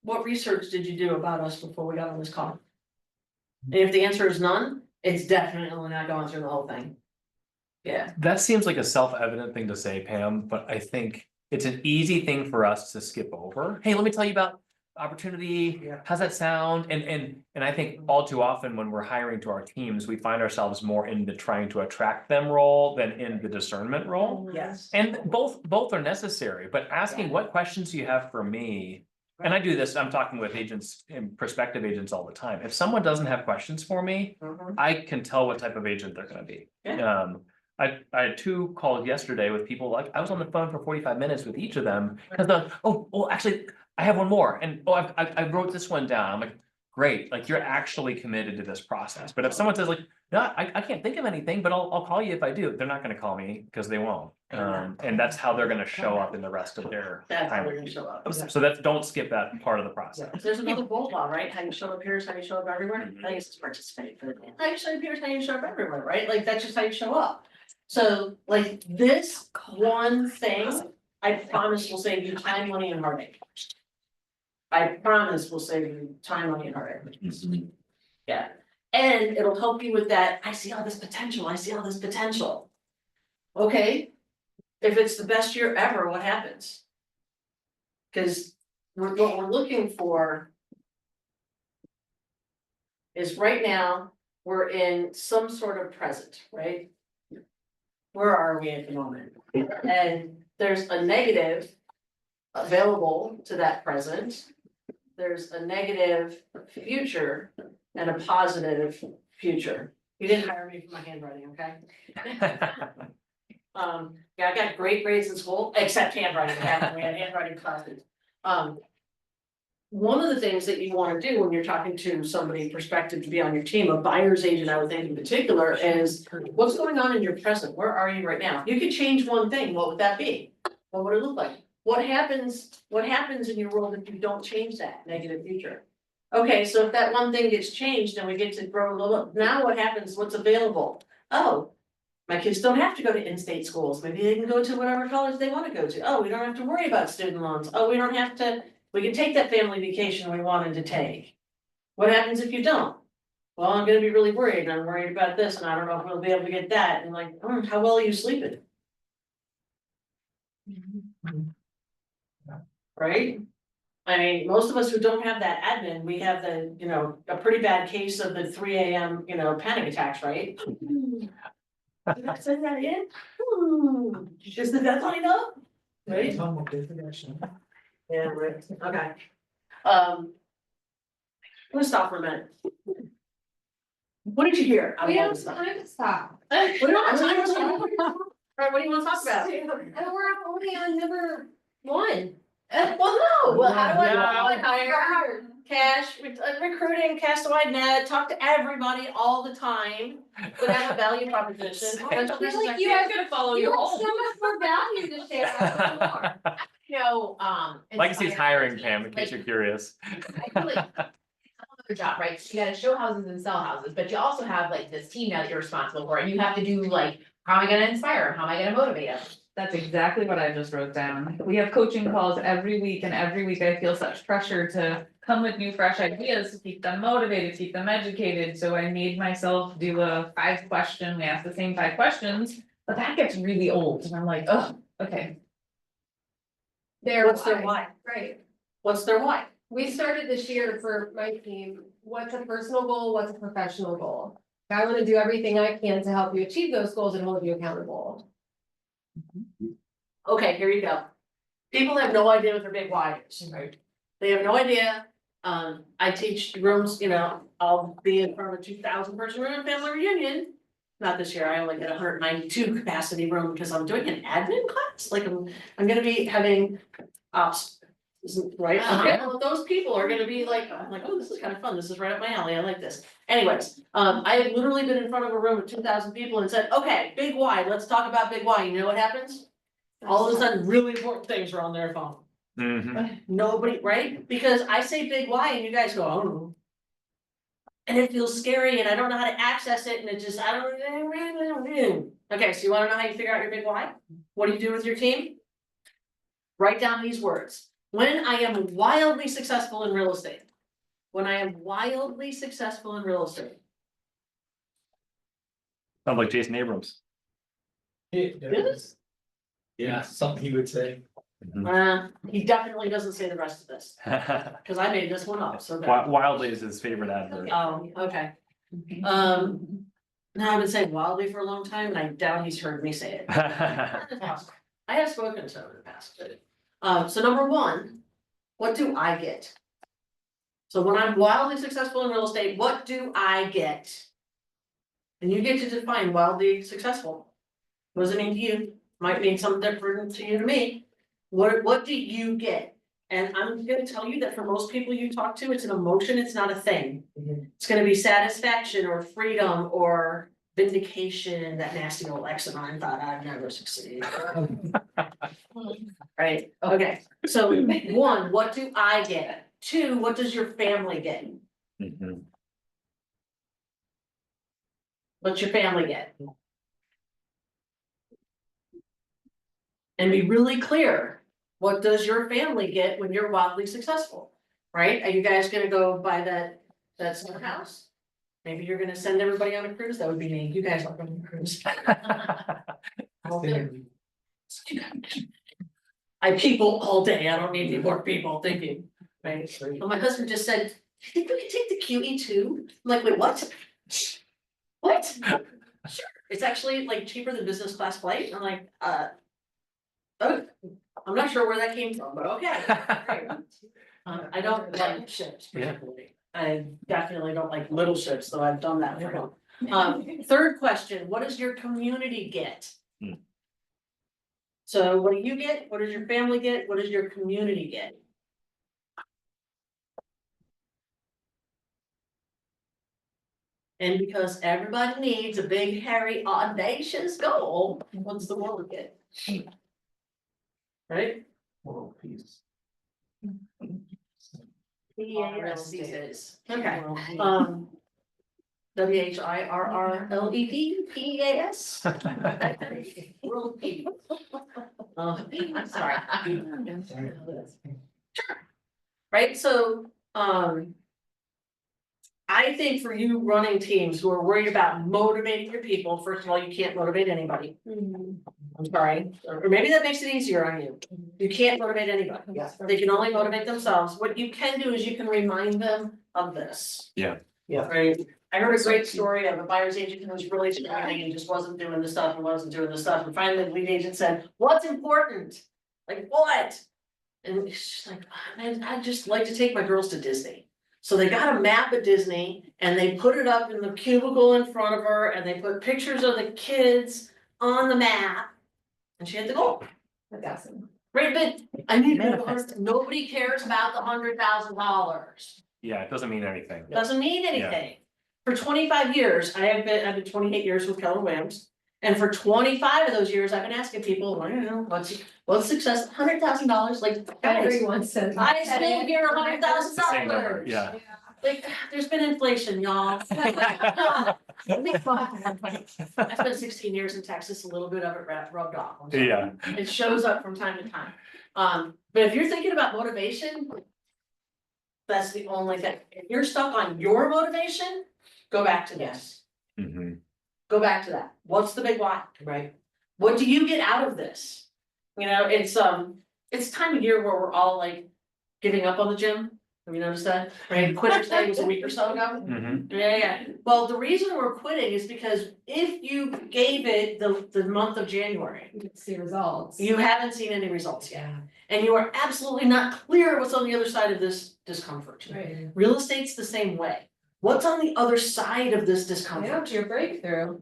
what research did you do about us before we got on this call? And if the answer is none, it's definitely not going through the whole thing. Yeah, That seems like a self-evident thing to say, Pam, but I think it's an easy thing for us to skip over. Hey, let me tell you about opportunity. Yeah. How's that sound? And I think all too often when we're hiring to our teams, we find ourselves more in the trying to attract them role than in the discernment role. yes. And both are necessary, but asking what questions do you have for me? And I do this, I'm talking with agents and prospective agents all the time. If someone doesn't have questions for me, Mhm. I can tell what type of agent they're gonna be. Yeah. I had 2 calls yesterday with people, like, I was on the phone for 45 minutes with each of them, because they're, oh, actually, I have one more, and I wrote this one down, I'm like, great, like, you're actually committed to this process, but if someone says like, no, I can't think of anything, but I'll call you if I do, they're not gonna call me, because they won't. And that's how they're gonna show up in the rest of their That's how time. we're gonna show up. So that's, don't skip that part of the process. There's another bold law, right? How you show up here is how you show up everywhere. Mhm. I guess it's participate, but how you show up here is how you show up everywhere, right? Like, that's just how you show up. So like this one thing, I promise will save you time, money and heartache. I promise will save you time, money and heartache. Yeah, and it'll help you with that, I see all this potential, I see all this potential. Okay, if it's the best year ever, what happens? Cause what we're looking for is right now, we're in some sort of present, right? Where are we at the moment? And there's a negative available to that present. There's a negative future and a positive future. You didn't hire me for my handwriting, okay? Yeah, I got great grades in school, except handwriting, we had handwriting classes. One of the things that you wanna do when you're talking to somebody prospective to be on your team, a buyer's agent, I would think in particular, is what's going on in your present? Where are you right now? You could change one thing, what would that be? What would it look like? What happens in your world if you don't change that negative future? Okay, so if that one thing gets changed and we get to grow a little, now what happens, what's available? Oh, my kids don't have to go to in-state schools, maybe they can go to whatever college they wanna go to. Oh, we don't have to worry about student loans. Oh, we don't have to. We can take that family vacation we wanted to take. What happens if you don't? Well, I'm gonna be really worried, and I'm worried about this, and I don't know if we'll be able to get that, and like, how well are you sleeping? Right? I mean, most of us who don't have that admin, we have the, a pretty bad case of the 3 AM, panic attacks, right? Did I send that in? Is the deadline up? Right? Yeah, right, okay. I'm gonna stop for a minute. What did you hear? We don't have time to stop. We don't have time to stop. Alright, what do you wanna talk about? And we're only on number 1. Well, no, well, how do I No. hire, cash, recruiting, cast a wide net, talk to everybody all the time, but have a value proposition. I feel like you guys gonna follow your whole. So much more value to share. Legacy's hiring, Pam, in case you're curious. I feel like it's another job, right? So you gotta show houses and sell houses, but you also have like this team now that you're responsible for, and you have to do like, how am I gonna inspire them? How am I gonna motivate them? That's exactly what I just wrote down. We have coaching calls every week, and every week I feel such pressure to come with new fresh ideas, to keep them motivated, keep them educated. So I made myself do a 5-question, we ask the same 5 questions, but that gets really old, and I'm like, oh, okay. What's their why? Right. What's their why? We started this year for my team, what's a personal goal, what's a professional goal? I wanna do everything I can to help you achieve those goals and hold you accountable. Okay, here you go. People have no idea what their big why is, right? They have no idea. I teach rooms, I'll be in front of a 2,000 person room family reunion. Not this year, I only get 192 capacity room because I'm doing an admin class, like I'm gonna be having ops. Right, okay, well, those people are gonna be like, I'm like, oh, this is kind of fun, this is right up my alley, I like this. Anyways, I have literally been in front of a room with 2,000 people and said, okay, big why, let's talk about big why, you know what happens? All of a sudden, really important things are on their phone. Mhm. Nobody, right? Because I say big why and you guys go, oh. And it feels scary and I don't know how to access it and it just, I don't. Okay, so you wanna know how you figure out your big why? What do you do with your team? Write down these words. When I am wildly successful in real estate. When I am wildly successful in real estate. Sounds like Jason Abrams. Yeah, something he would say. He definitely doesn't say the rest of this, cause I made this one up, so. Wildly is his favorite adverb. Oh, okay. No, I've been saying wildly for a long time and I doubt he's heard me say it. I have spoken to him in the past, but, so number one, what do I get? So when I'm wildly successful in real estate, what do I get? And you get to define wildly successful. What does it mean to you? Might mean something different to you to me. What do you get? And I'm gonna tell you that for most people you talk to, it's an emotion, it's not a thing. It's gonna be satisfaction or freedom or vindication, that nasty old lexicon thought I'd never succeed. Right, okay, so one, what do I get? Two, what does your family get? Mhm. What's your family get? And be really clear, what does your family get when you're wildly successful? Right, are you guys gonna go buy that summer house? Maybe you're gonna send everybody on a cruise, that would be me, you guys are going on a cruise. I people all day, I don't need any more people thinking, right? But my husband just said, you think we could take the QE too? I'm like, wait, what? What? Sure, it's actually like cheaper than business class flight, I'm like, oh, I'm not sure where that came from, but okay. Great. I don't like ships particularly. I definitely don't like little ships, though I've done that for him. Third question, what does your community get? Hmm. So what do you get? What does your family get? What does your community get? And because everybody needs a big, hairy, audacious goal, what's the world get? Right? World peace. Yes, these days. Okay, WHIRRLEDPEAS. World peace. I'm sorry. Right, so, I think for you running teams who are worried about motivating your people, first of all, you can't motivate anybody. I'm sorry, or maybe that makes it easier on you. You can't motivate anybody. They can only motivate themselves. What you can do is you can remind them of this. Yeah. Yeah. Right. I heard a great story of a buyer's agent who was really struggling and just wasn't doing the stuff and wasn't doing the stuff. And finally the lead agent said, what's important? Like what? And she's like, I'd just like to take my girls to Disney. So they got a map of Disney and they put it up in the cubicle in front of her and they put pictures of the kids on the map. And she had to go. That's awesome. Great, but I need nobody cares about the $100,000. Yeah, it doesn't mean anything. Doesn't mean anything. For 25 years, I've been 28 years with Keller Williams. And for 25 of those years, I've been asking people, well, you know, what's success, $100,000, like, guys, Everyone says. I still hear Same number, $100,000. yeah. Like, there's been inflation, y'all. I spent 16 years in Texas, a little bit of it rubbed off. I'm sorry. Yeah. It shows up from time to time. But if you're thinking about motivation, that's the only thing. If you're stuck on your motivation, go back to this. Mhm. Go back to that. What's the big why? Right? What do you get out of this? You know, it's time of year where we're all like giving up on the gym. Have you noticed that? Right? Quitter's Day was a week or so ago. Mhm. Yeah. Well, the reason we're quitting is because if you gave it the month of January, You can see results. you haven't seen any results yet. And you are absolutely not clear what's on the other side of this discomfort. Right. Real estate's the same way. What's on the other side of this discomfort? Yeah, your breakthrough.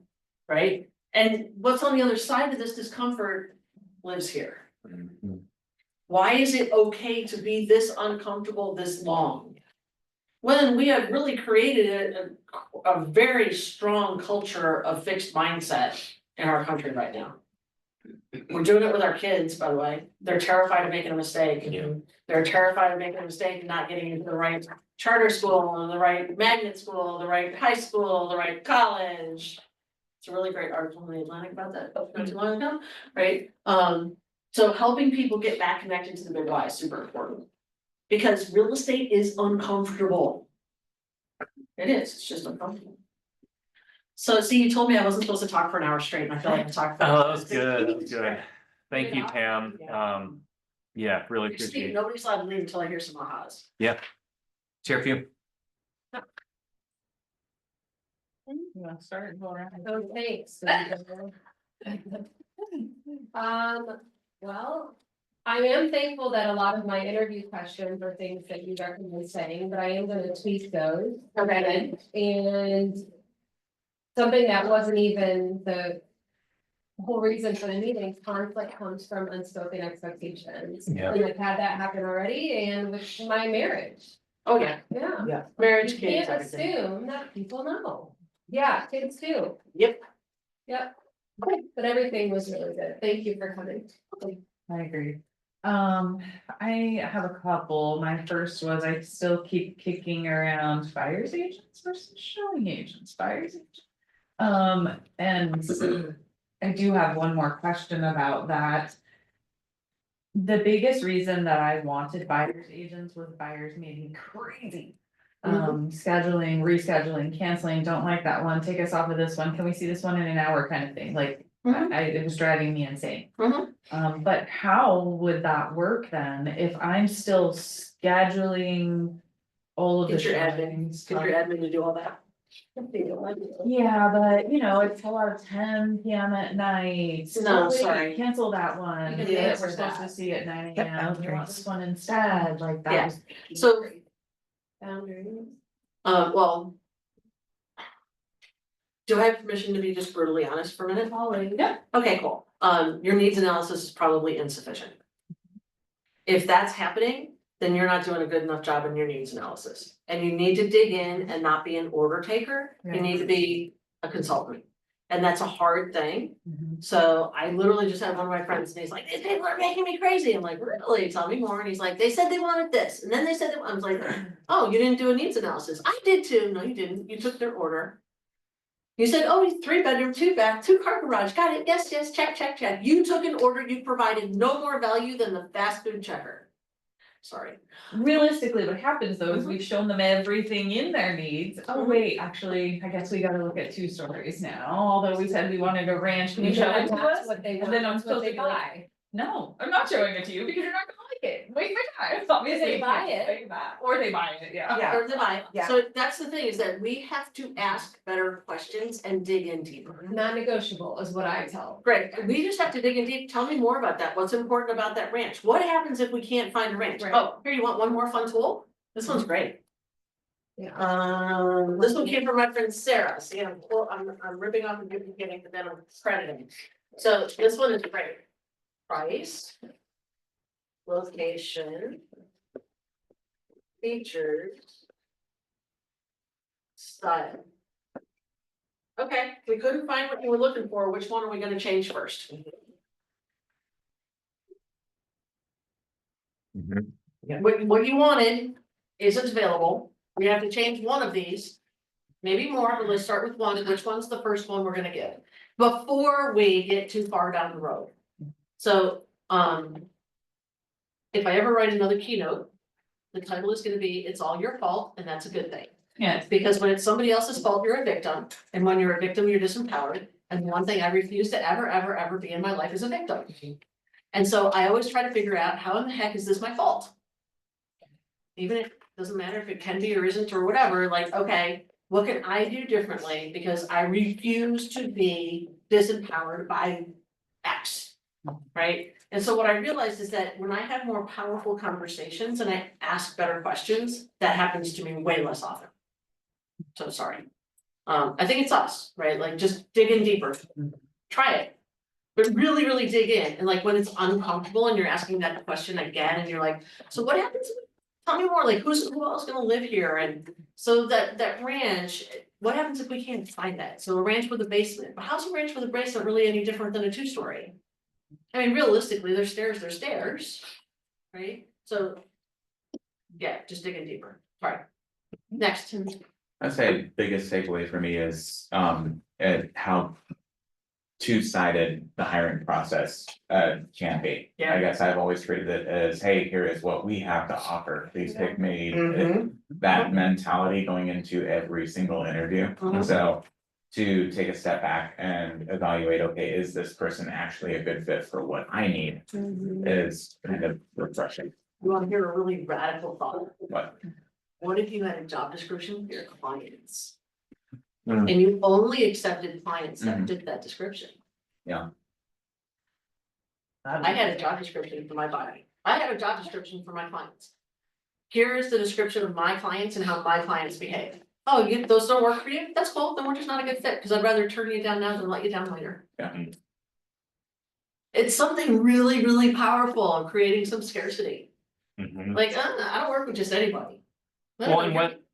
Right? And what's on the other side of this discomfort lives here. Mhm. Why is it okay to be this uncomfortable this long? When we have really created a very strong culture of fixed mindset in our country right now. We're doing it with our kids, by the way. They're terrified of making a mistake. Yeah. They're terrified of making a mistake and not getting into the right charter school, the right magnet school, the right high school, the right college. It's a really great article in the Atlantic about that, not too long ago, right? So helping people get back connected to the big why is super important. Because real estate is uncomfortable. It is, it's just uncomfortable. So see, you told me I wasn't supposed to talk for an hour straight, and I feel like I talked. Oh, that was good, that was good. Thank you, Pam. Yeah, really appreciate it. Nobody's allowed to leave until I hear some ahas. Yeah. Chair for you. You wanna start? Go around. Oh, thanks. Well, I am thankful that a lot of my interview questions are things that you recommend saying, but I am gonna tweak those. Okay. And something that wasn't even the whole reason for the meeting, conflict comes from unspoken expectations. Yeah. And I've had that happen already and with my marriage, Oh, yeah, yeah. marriage, You kids, can't everything. assume that people know. Yeah, kids do. Yep. Yep. But everything was really good. Thank you for coming. I agree. I have a couple. My first was I still keep kicking around buyer's agents versus showing agents, buyer's agents. And I do have one more question about that. The biggest reason that I wanted buyer's agents was buyers made me crazy. Scheduling, rescheduling, canceling, don't like that one, take us off of this one, can we see this one in an hour kind of thing, like, it was driving me insane. But how would that work then, if I'm still scheduling all of the Get your admin, showings? get your admin to do all that. Yeah, but you know, it's till our 10 PM at night. No, Oh, wait, sorry. Cancel that one, You can that answer we're supposed to that. see at 9 Yep. AM, we want this one instead, like that Yeah. was. So, Boundaries. well. Do I have permission to be just brutally honest for a minute? Yeah. Okay, cool. Your needs analysis is probably insufficient. If that's happening, then you're not doing a good enough job in your needs analysis. And you need to dig in and not be an order taker. You Right. need to be a consultant. And that's a hard thing. Mhm. So I literally just had one of my friends and he's like, these people are making me crazy. I'm like, really? Tell me more. And he's like, they said they wanted this. And then they said, I was like, oh, you didn't do a needs analysis. I did too. No, you didn't. You took their order. You said, oh, 3-bedroom, 2-bath, 2-car garage. Got it. Yes, yes, check, check, check. You took an order. You provided no more value than the fast food checker. Sorry. Realistically, what happens though is we've shown them everything in their needs. Oh, Mhm. wait, actually, I guess we gotta look at 2 stories now, although we said we wanted a ranch, can you show it to us? What they And then I'm want, what supposed they to be like, buy. no, I'm not showing it to you because you're not gonna like it, waste my time, obviously. They you buy can't it. say that, or they buy it, yeah. Or deny it. Yeah. So that's the thing is that we have to ask better questions and dig in deeper. Non-negotiable is what I tell. Great, we just have to dig in deep. Tell me more about that. What's important about that ranch? What happens if we can't find a ranch? Right. Oh, here, you want one more fun tool? This one's great. Yeah. This one came from my friend Sarah. See, I'm ripping off and duplicating, but then I'm crediting. So this one is great. Price. Location. Features. Style. Okay, we couldn't find what you were looking for. Which one are we gonna change first? What you wanted isn't available. We have to change one of these. Maybe more, but let's start with one. Which one's the first one we're gonna get? Before we get too far down the road. So, if I ever write another keynote, the title is gonna be, It's All Your Fault, and that's a good thing. Yes, Because when it's somebody else's fault, you're a victim, and when you're a victim, you're disempowered. And one thing I refuse to ever be in my life is a victim. And so I always try to figure out how in the heck is this my fault? Even if, it doesn't matter if it can be or isn't or whatever, like, okay, what can I do differently? Because I refuse to be disempowered by X. Right? And so what I realized is that when I have more powerful conversations and I ask better questions, that happens to me way less often. So sorry. I think it's us, right? Like just dig in deeper. Try it. But really, really dig in. And like when it's uncomfortable and you're asking that question again and you're like, so what happens? Tell me more, like who else gonna live here? And so that ranch, what happens if we can't find that? So a ranch with a basement, but how's a ranch with a basement really any different than a 2-story? I mean, realistically, there's stairs, right? So. Yeah, just digging deeper, sorry. Next. I'd say biggest takeaway for me is at how two-sided the hiring process can be. Yeah. I guess I've always treated it as, hey, here is what we have to offer, please pick me. Mhm. That mentality going into every single interview, Mhm. so. To take a step back and evaluate, okay, is this person actually a good fit for what I need? Is kind of refreshing, You wanna hear a really radical thought? but. What if you had a job description for your clients? Mm. And you only accepted clients that Mhm. fit that description? Yeah. I had a job description for my body. I had a job description for my clients. Here is the description of my clients and how my clients behave. Oh, those don't work for you? That's cool, then we're just not a good fit, because I'd rather turn you down now than let you down later. Yeah. It's something really, really powerful in creating some scarcity. Mhm. Like, I don't work with just anybody. Well,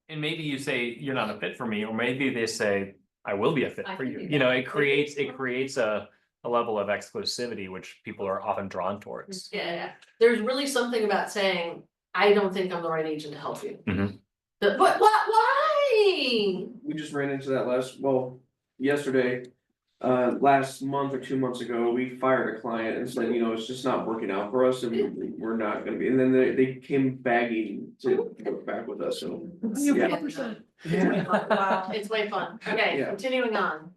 and maybe you say you're not a fit for me, or maybe they say, I will be a fit I for can you. do You know, that. it creates a level of exclusivity, which people are often drawn towards. Yeah, there's really something about saying, I don't think I'm the right agent to help you. Mhm. But why? We just ran into that yesterday. Last month or 2 months ago, we fired a client and said, it's just not working out for us and we're not gonna be, and then they came begging to work back with us, so. Yeah. It's way fun. Okay, Yeah. continuing on.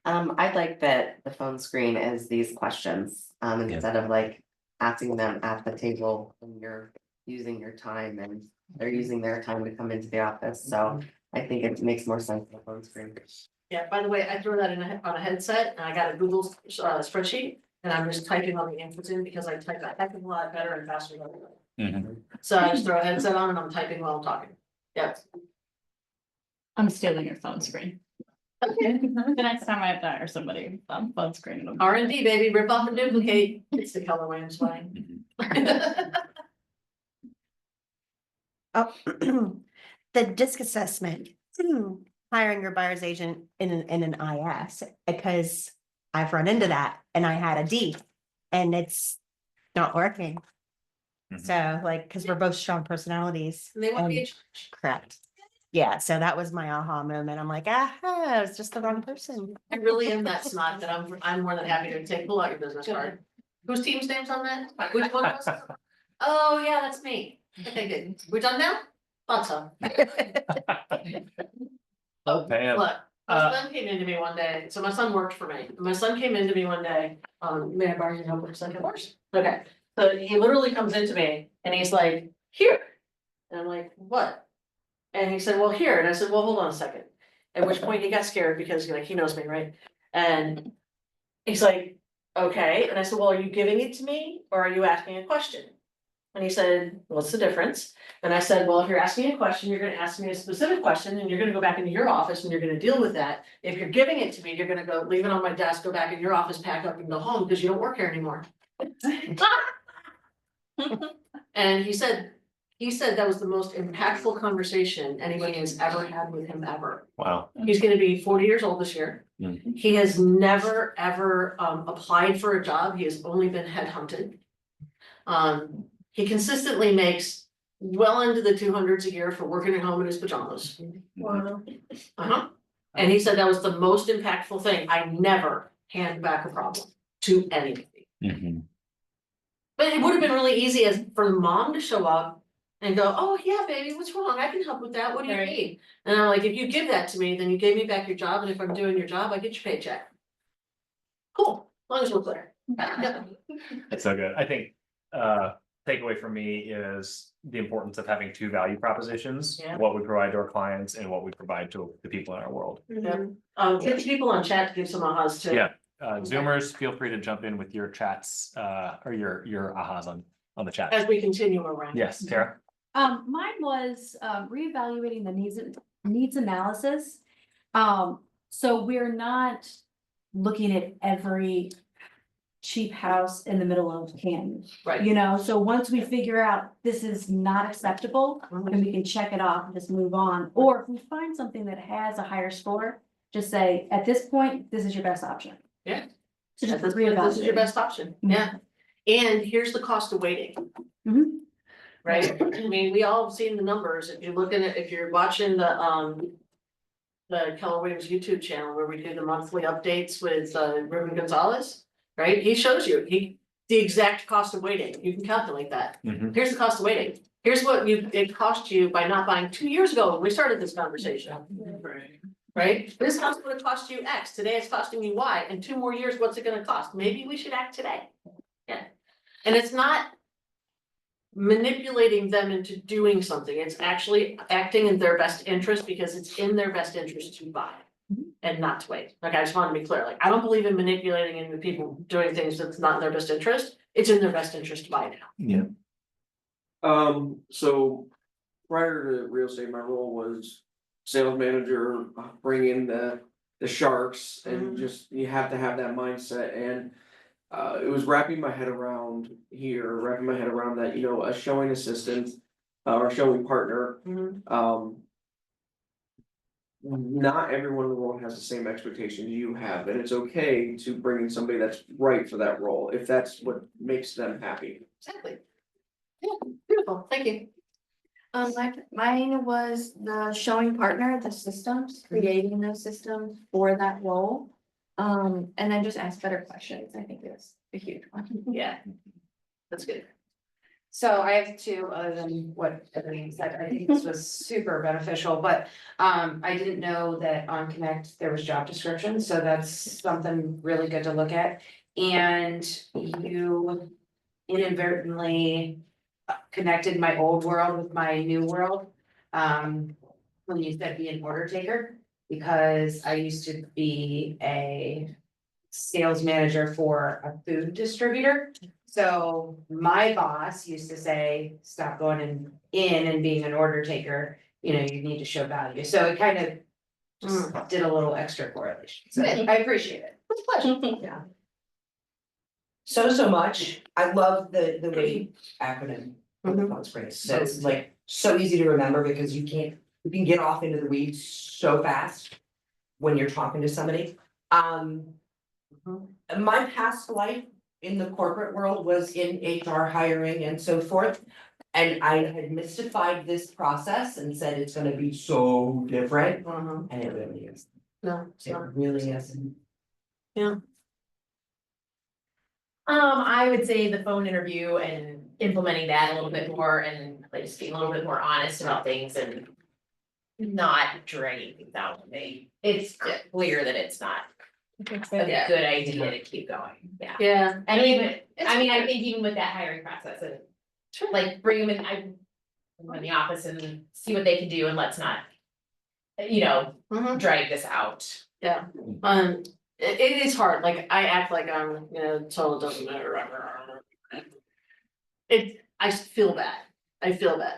I'd like that the phone screen is these questions, instead of like asking them at the table when you're using your time and they're using their time to come into the office, so I think it makes more sense on the phone screen. Yeah, by the way, I throw that on a headset and I got a Google spreadsheet and I'm just typing all the inputs in because I type a heck of a lot better and faster than ever. Mhm. So I just throw a headset on and I'm typing while I'm talking. Yep. I'm stealing your phone screen. Okay. The next time I have to hire somebody, phone screen. it'll be- R&D, baby, rip off and duplicate. It's the colorway I'm sweating. Oh, the disc assessment, hiring your buyer's agent in an IS, because I've run into that and I had a D and it's not working. Mhm. So like, cause we're both strong personalities. And they want to be and- correct. Yeah, so that was my aha moment. I'm like, aha, it's just the wrong person. I really am that smart that I'm more than happy to pull out your business card. Whose team's name's on that? Which one was it? Oh, yeah, that's me. Okay, good. We're done now? Thought so. Oh, Pam. Look, my son came into me one day, so my son worked for me. My son came into me one day, may I borrow your notebook a second? Of course. Okay, so he literally comes into me and he's like, here. And I'm like, what? And he said, well, here. And I said, well, hold on a second. At which point he got scared because like he knows me, right? And he's like, okay. And I said, well, are you giving it to me or are you asking a question? And he said, what's the difference? And I said, well, if you're asking a question, you're gonna ask me a specific question and you're gonna go back into your office and you're gonna deal with that. If you're giving it to me, you're gonna go leave it on my desk, go back in your office, pack up and go home because you don't work here anymore. And he said that was the most impactful conversation anybody has ever had with him ever. Wow. He's gonna be 40 years old this year. Mhm. He has never, ever applied for a job. He has only been headhunted. He consistently makes well into the 200s a year for working at home in his pajamas. Wow. Uh-huh. And he said that was the most impactful thing. I never hand back a problem to anybody. Mhm. But it would have been really easy as for mom to show up and go, oh, yeah, baby, what's wrong? I can help with that. What do you Right. need? And I'm like, if you give that to me, then you gave me back your job. And if I'm doing your job, I get your paycheck. Cool, as long as we're clear. Yep. It's so good. I think takeaway for me is the importance of having two value propositions. Yeah. What we provide to our clients and what we provide to the people in our world. Yep. Get the people on chat to give some ahas too. Yeah. Zoomers, feel free to jump in with your chats or your ahas on the chat. As we continue around. Yes, Tara. Mine was reevaluating the needs analysis. So we're not looking at every cheap house in the middle of Canton, Right. you know, so once we figure out this is not acceptable, Mhm. then we can check it off and just move on. Or if we find something that has a higher score, just say, at this point, this is your best option. Yeah. So just This is your reevaluate. best option, Mhm. yeah. And here's the cost of waiting. Mhm. Right, I mean, we all have seen the numbers, if you're looking at, if you're watching the Keller Williams YouTube channel where we do the monthly updates with Ruben Gonzalez, right? He shows you, the exact cost of waiting, you can calculate that. Mhm. Here's the cost of waiting, here's what it cost you by not buying 2 years ago when we started this conversation. Right, this house would have cost you X, today it's costing you Y, in 2 more years, what's it gonna cost? Maybe we should act today. Yeah, and it's not manipulating them into doing something, it's actually acting in their best interest because it's in their best interest to buy. And not to wait, like I just want to be clear, like I don't believe in manipulating into people doing things that's not in their best interest, it's in their best interest to buy now. So prior to real estate, my role was sales manager, bring in the sharks and just, you have to have that mindset and. It was wrapping my head around that, you know, a showing assistant, or showing partner, not everyone in the world has the same expectations you have, and it's okay to bring in somebody that's right for that role, if that's what makes them happy. Exactly. Yeah, beautiful, thank you. Mine was the showing partner, the systems, creating those systems for that role. And then just ask better questions, I think is a huge one. Yeah. That's good. So I have two, other than what everyone said, I think this was super beneficial, but I didn't know that on Connect there was job descriptions, so that's something really good to look at. And you inadvertently connected my old world with my new world. When you said be an order taker, because I used to be a sales manager for a food distributor. So my boss used to say, stop going in and being an order taker, you know, you need to show value. So it kind of just did a little extra correlation. So I appreciate it. It's a pleasure. Yeah. So much. I love the WAIT acronym. That's great. So it's like so easy to remember because you can get off into the weeds so fast when you're talking to somebody. My past life in the corporate world was in HR hiring and so forth. And I had mystified this process and said it's gonna be so different, and it really is. No, it's It not. really isn't. I would say the phone interview and implementing that a little bit more and like just being a little bit more honest about things and. Not dragging things out when it's clear that it's not a good idea to keep going, yeah. Yeah. And even, I think even with that hiring process and like bring them in the office and see what they can do and let's not. You know, drag this out. Yeah, it is hard, like I act like I'm, you know, total doesn't matter. I feel bad,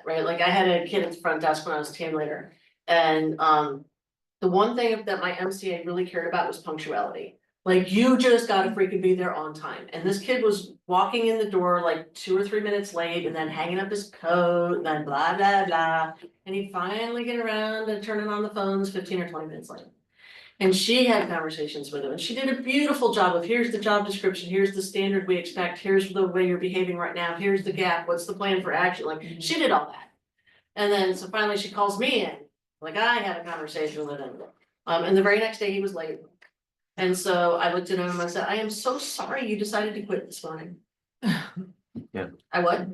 right, like I had a kid at the front desk when I was a team leader. And the one thing that my MCA really cared about was punctuality. Like you just gotta freaking be there on time. And this kid was walking in the door like 2 or 3 minutes late and then hanging up his coat and then blah, blah, blah. And he'd finally get around and turning on the phones 15 or 20 minutes late. And she had conversations with him and she did a beautiful job of here's the job description, here's the standard we expect, here's the way you're behaving right now, here's the gap, what's the plan for action? Like she did all that. And then so finally she calls me in. Like I had a conversation with him, and the very next day he was late. And so I looked at him and I said, I am so sorry you decided to quit this morning. Yeah. I what?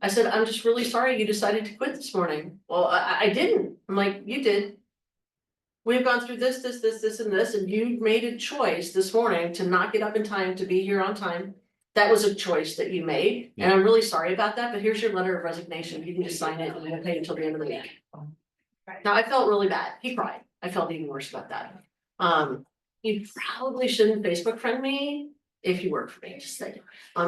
I said, I'm just really sorry you decided to quit this morning. Well, I didn't. I'm like, you did. We've gone through this, and you made a choice this morning to not get up in time to be here on time. That was a choice that you made, and I'm really sorry about that, but here's your letter of resignation. You can just sign it and we'll pay until the end of the week. Now, I felt really bad. He cried. I felt even worse about that. You probably shouldn't Facebook friend me if you work for me, just saying.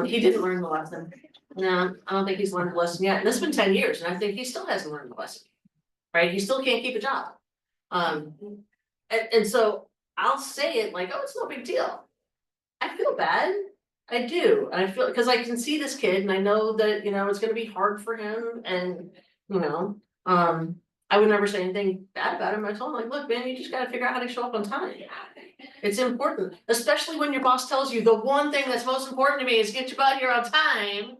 He didn't learn the lesson. No, I don't think he's learned the lesson yet. And it's been 10 years and I think he still hasn't learned the lesson. Right? He still can't keep a job. And so I'll say it like, oh, it's no big deal. I feel bad. I do. And I feel, because I can see this kid and I know that, you know, it's gonna be hard for him and, you know, I would never say anything bad about him. I told him like, look, man, you just gotta figure out how to show up on time. It's important, especially when your boss tells you the one thing that's most important to me is get your butt here on time.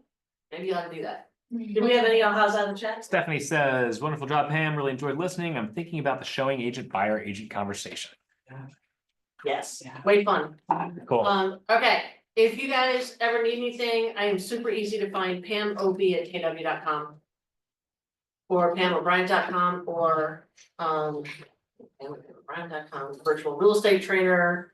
Maybe you ought to do that. Do we have any ahas out of the chat? Stephanie says, wonderful job, Pam, really enjoyed listening. I'm thinking about the showing agent buyer agent conversation. Yes, way fun. Cool. Okay, if you guys ever need anything, I am super easy to find, PamOB@kw.com. Or PamO'Bryant.com or Pam@O'Bryant.com, virtual real estate trainer.